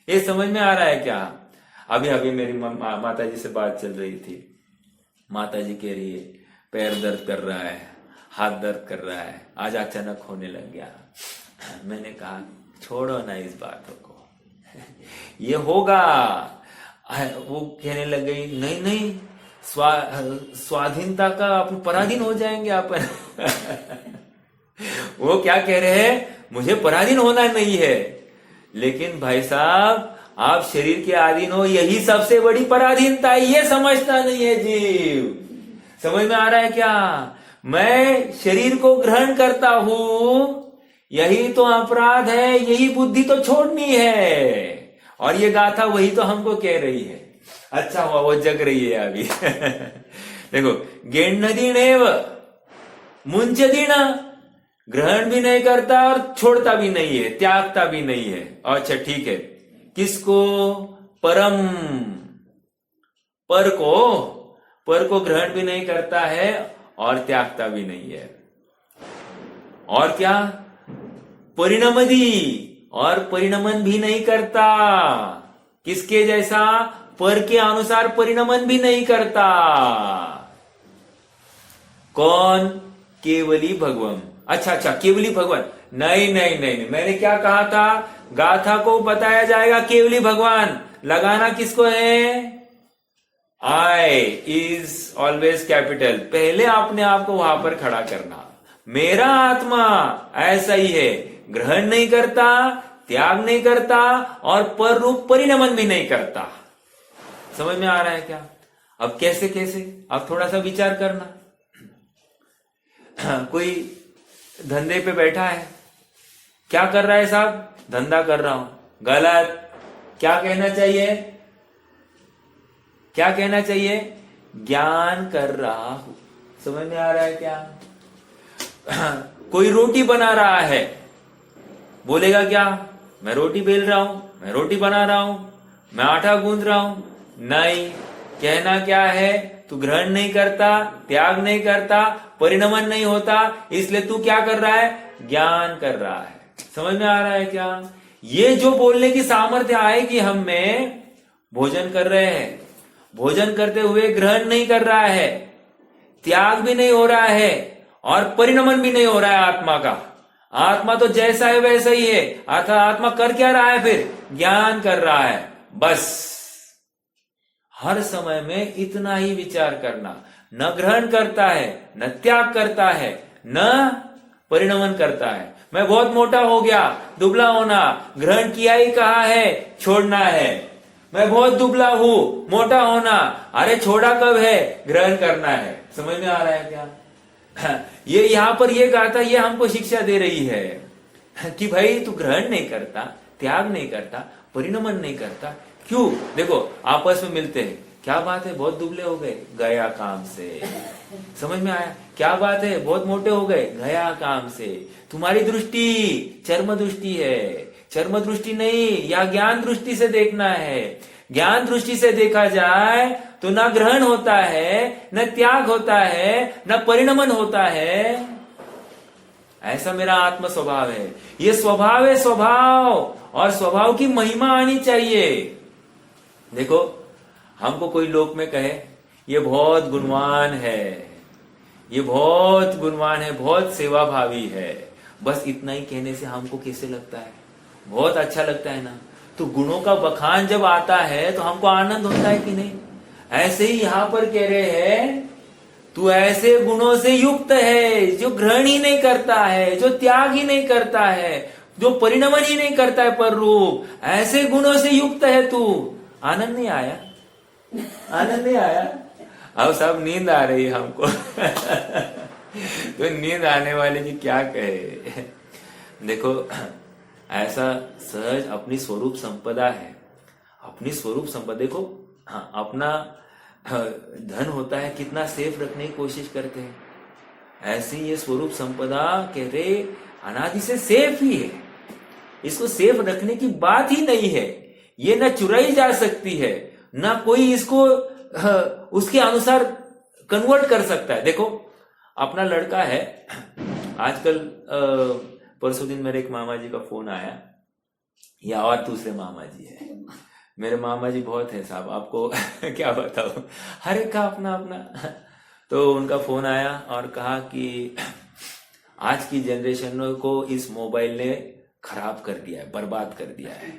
ये समझ में आ रहा है क्या? अभी मेरी माता जी से बात चल रही थी। माता जी कह रही है पैर दर्द कर रहा है, हाथ दर्द कर रहा है, आज अचानक होने लग गया। मैंने कहा छोड़ो ना इस बातों को, ये होगा। वो कहने लग गई नहीं नहीं, स्वाधीनता का अपन पराधीन हो जाएंगे अपन। वो क्या कह रहे हैं, मुझे पराधीन होना नहीं है, लेकिन भाई साहब आप शरीर के अधीन हो, यही सबसे बड़ी पराधीनता है, ये समझता नहीं है जीव। समझ में आ रहा है क्या? मैं शरीर को ग्रहण करता हूं, यही तो अपराध है, यही बुद्धि तो छोड़नी है। और ये गाथा वही तो हमको कह रही है। अच्छा हुआ वो जग रही है अभी। देखो, गेन्नदीनेव मुंचदीना, ग्रहण भी नहीं करता और छोड़ता भी नहीं है, त्यागता भी नहीं है। अच्छा ठीक है, किसको? परम, पर को ग्रहण भी नहीं करता है और त्यागता भी नहीं है। और क्या? परिणमदी, और परिणमन भी नहीं करता। किसके जैसा? पर के अनुसार परिणमन भी नहीं करता। कौन? केवली भगवान। अच्छा, केवली भगवान। नहीं नहीं नहीं, मैंने क्या कहा था? गाथा को बताया जाएगा केवली भगवान। लगाना किसको है? I is always capital. पहले अपने आप को वहां पर खड़ा करना। मेरा आत्मा ऐसा ही है, ग्रहण नहीं करता, त्याग नहीं करता और पर रूप परिणमन भी नहीं करता। समझ में आ रहा है क्या? अब कैसे कैसे? अब थोड़ा सा विचार करना। कोई धंधे पे बैठा है, क्या कर रहा है साहब? धंधा कर रहा हूं। गलत। क्या कहना चाहिए? क्या कहना चाहिए? ज्ञान कर रहा हूं। समझ में आ रहा है क्या? कोई रोटी बना रहा है, बोलेगा क्या? मैं रोटी बेल रहा हूं, मैं रोटी बना रहा हूं, मैं आटा गूंद रहा हूं। नहीं, कहना क्या है? तू ग्रहण नहीं करता, त्याग नहीं करता, परिणमन नहीं होता, इसलिए तू क्या कर रहा है? ज्ञान कर रहा है। समझ में आ रहा है क्या? ये जो बोलने की सामर्थ्य आएगी हम में, भोजन कर रहे हैं, भोजन करते हुए ग्रहण नहीं कर रहा है, त्याग भी नहीं हो रहा है और परिणमन भी नहीं हो रहा है आत्मा का। आत्मा तो जैसा है वैसा ही है। अर्थात आत्मा कर क्या रहा है फिर? ज्ञान कर रहा है। बस हर समय में इतना ही विचार करना। न ग्रहण करता है, न त्याग करता है, न परिणमन करता है। मैं बहुत मोटा हो गया, दुबला होना, ग्रहण किया ही कहा है, छोड़ना है। मैं बहुत दुबला हूं, मोटा होना, अरे छोड़ा कब है? ग्रहण करना है। समझ में आ रहा है क्या? ये यहां पर ये गाथा ये हमको शिक्षा दे रही है कि भाई तू ग्रहण नहीं करता, त्याग नहीं करता, परिणमन नहीं करता। क्यों? देखो आपस में मिलते हैं, क्या बात है बहुत दुबले हो गए, गया काम से। समझ में आया? क्या बात है बहुत मोटे हो गए, गया काम से। तुम्हारी दृष्टि चर्म दृष्टि है, चर्म दृष्टि नहीं, या ज्ञान दृष्टि से देखना है। ज्ञान दृष्टि से देखा जाए तो न ग्रहण होता है, न त्याग होता है, न परिणमन होता है। ऐसा मेरा आत्म स्वभाव है। ये स्वभाव है, स्वभाव, और स्वभाव की महिमा आनी चाहिए। देखो हमको कोई लोक में कहे ये बहुत गुणवान है, ये बहुत गुणवान है, बहुत सेवा भावी है, बस इतना ही कहने से हमको कैसे लगता है? बहुत अच्छा लगता है ना। तो गुणों का बखान जब आता है तो हमको आनंद होता है कि नहीं? ऐसे ही यहां पर कह रहे हैं तू ऐसे गुणों से युक्त है जो ग्रहण ही नहीं करता है, जो त्याग ही नहीं करता है, जो परिणमन ही नहीं करता है पर रूप, ऐसे गुणों से युक्त है तू। आनंद नहीं आया? आनंद नहीं आया? अब सब नींद आ रही है हमको। तो नींद आने वाले की क्या कहे। देखो ऐसा सहज अपनी स्वरूप संपदा है, अपनी स्वरूप संपदा। देखो हाँ, अपना धन होता है कितना सेफ रखने की कोशिश करते हैं, ऐसे ये स्वरूप संपदा कह रहे अनादि से सेफ ही है। इसको सेफ रखने की बात ही नहीं है। ये ना चुराई जा सकती है, ना कोई इसको उसके अनुसार कन्वर्ट कर सकता है। देखो अपना लड़का है, आजकल परसों दिन मेरे एक मामा जी का फोन आया, या और दूसरे मामा जी है। मेरे मामा जी बहुत है साहब, आपको क्या बताऊं, हर एक का अपना अपना। तो उनका फोन आया और कहा कि आज की जनरेशन को इस मोबाइल ने खराब कर दिया है, बर्बाद कर दिया है।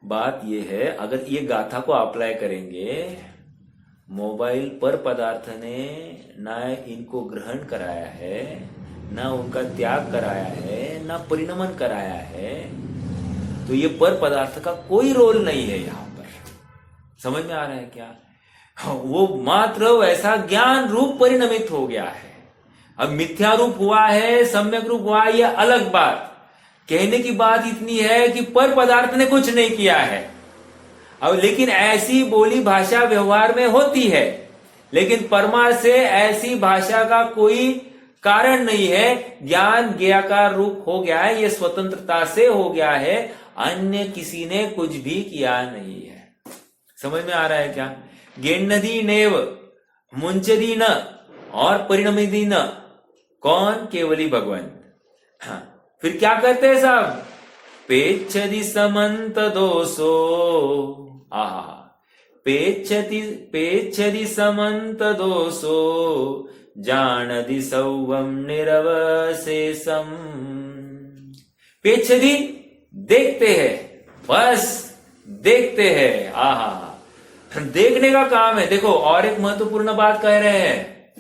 बात यह है, अगर ये गाथा को अप्लाई करेंगे, मोबाइल पर पदार्थ ने ना इनको ग्रहण कराया है, ना उनका त्याग कराया है, ना परिणमन कराया है, तो ये पर पदार्थ का कोई रोल नहीं है यहां पर। समझ में आ रहा है क्या? वो मात्र वैसा ज्ञान रूप परिणमित हो गया है। अब मिथ्या रूप हुआ है, सम्यक रूप हुआ है, यह अलग बात। कहने की बात इतनी है कि पर पदार्थ ने कुछ नहीं किया है। अब लेकिन ऐसी बोली भाषा व्यवहार में होती है, लेकिन परमार्थ से ऐसी भाषा का कोई कारण नहीं है। ज्ञान ज्ञाकार रूप हो गया है, यह स्वतंत्रता से हो गया है, अन्य किसी ने कुछ भी किया नहीं है। समझ में आ रहा है क्या? गेन्नदी नेव मुंचदी न और परिणमिदी न, कौन? केवली भगवंत। हाँ, फिर क्या करते हैं साहब? पेच्छति समंत दोषो, आहा, पेच्छति समंत दोषो, जानदि सौवम निरवशेषम। पेच्छति देखते हैं, बस देखते हैं। आहा, देखने का काम है। देखो, और एक महत्वपूर्ण बात कह रहे हैं,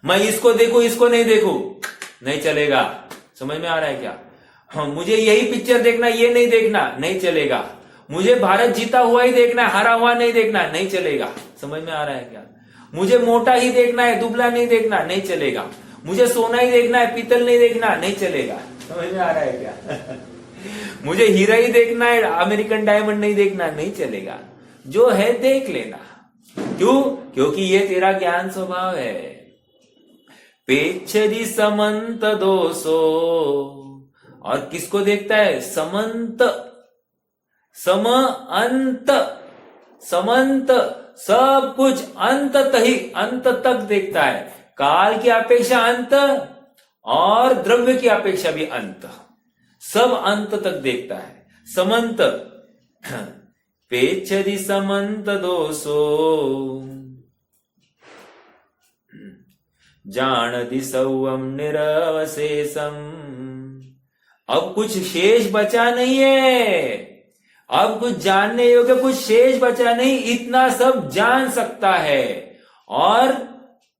मैं इसको देखूं, इसको नहीं देखूं, नहीं चलेगा। समझ में आ रहा है क्या? हाँ, मुझे यही पिक्चर देखना, ये नहीं देखना, नहीं चलेगा। मुझे भारत जीता हुआ ही देखना, हरा हुआ नहीं देखना, नहीं चलेगा। समझ में आ रहा है क्या? मुझे मोटा ही देखना है, दुबला नहीं देखना, नहीं चलेगा। मुझे सोना ही देखना है, पीतल नहीं देखना, नहीं चलेगा। समझ में आ रहा है क्या? मुझे हीरा ही देखना है, अमेरिकन डायमंड नहीं देखना, नहीं चलेगा। जो है देख लेना। क्यों? क्योंकि ये तेरा ज्ञान स्वभाव है। पेच्छति समंत दोषो, और किसको देखता है? समंत, सम अंत, समंत, सब कुछ अंत ही, अंत तक देखता है। काल की अपेक्षा अंत और द्रव्य की अपेक्षा भी अंत, सब अंत तक देखता है। समंत, पेच्छति समंत दोषो, जानदि सौवम निरवशेषम। अब कुछ शेष बचा नहीं है, अब कुछ जानने योग्य कुछ शेष बचा नहीं, इतना सब जान सकता है। और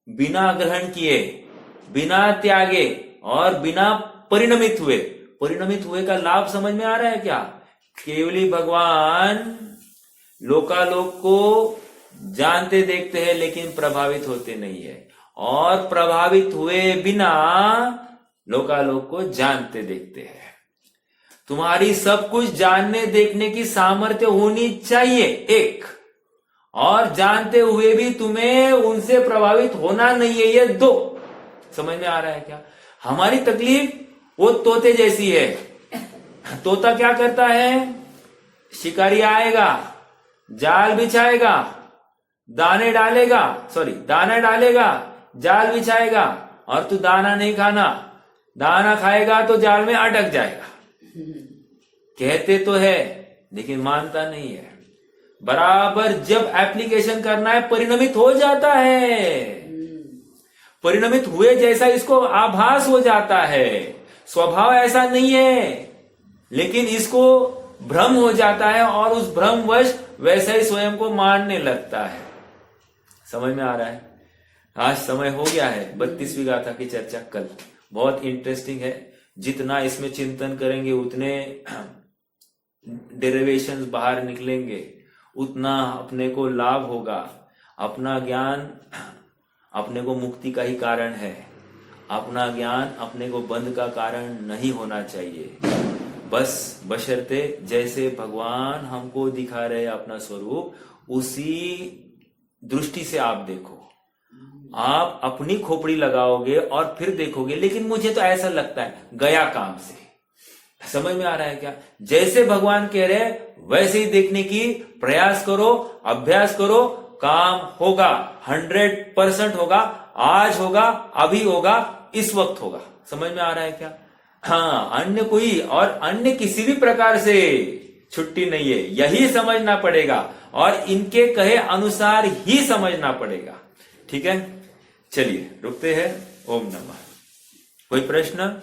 बिना ग्रहण किए, बिना त्यागे और बिना परिणमित हुए, परिणमित हुए का लाभ समझ में आ रहा है क्या? केवली भगवान लोकालोक को जानते देखते हैं, लेकिन प्रभावित होते नहीं है, और प्रभावित हुए बिना लोकालोक को जानते देखते हैं। तुम्हारी सब कुछ जानने देखने की सामर्थ्य होनी चाहिए एक, और जानते हुए भी तुम्हें उनसे प्रभावित होना नहीं है, ये दो। समझ में आ रहा है क्या? हमारी तकलीफ वो तोते जैसी है। तोता क्या करता है? शिकारी आएगा, जाल बिछाएगा, दाने डालेगा, दाना डालेगा, जाल बिछाएगा, और तू दाना नहीं खाना, दाना खाएगा तो जाल में अटक जाएगा। कहते तो है, लेकिन मानता नहीं है। बराबर जब एप्लीकेशन करना है, परिणमित हो जाता है, परिणमित हुए जैसा इसको आभास हो जाता है। स्वभाव ऐसा नहीं है, लेकिन इसको भ्रम हो जाता है, और उस भ्रमवश वैसे ही स्वयं को मानने लगता है। समझ में आ रहा है? आज समय हो गया है 32वीं गाथा की चर्चा कल। बहुत इंटरेस्टिंग है। जितना इसमें चिंतन करेंगे उतने डेरिवेशंस बाहर निकलेंगे, उतना अपने को लाभ होगा। अपना ज्ञान अपने को मुक्ति का ही कारण है। अपना ज्ञान अपने को बंध का कारण नहीं होना चाहिए। बस बशर्ते जैसे भगवान हमको दिखा रहे अपना स्वरूप, उसी दृष्टि से आप देखो। आप अपनी खोपड़ी लगाओगे और फिर देखोगे, लेकिन मुझे तो ऐसा लगता है, गया काम से। समझ में आ रहा है क्या? जैसे भगवान कह रहे वैसे ही देखने की प्रयास करो, अभ्यास करो, काम होगा, 100% होगा। आज होगा, अभी होगा, इस वक्त होगा। समझ में आ रहा है क्या? हाँ, अन्य कोई और अन्य किसी भी प्रकार से छुट्टी नहीं है, यही समझना पड़ेगा। और इनके कहे अनुसार ही समझना पड़ेगा। ठीक है, चलिए रुकते हैं। ओम नमः। कोई प्रश्न?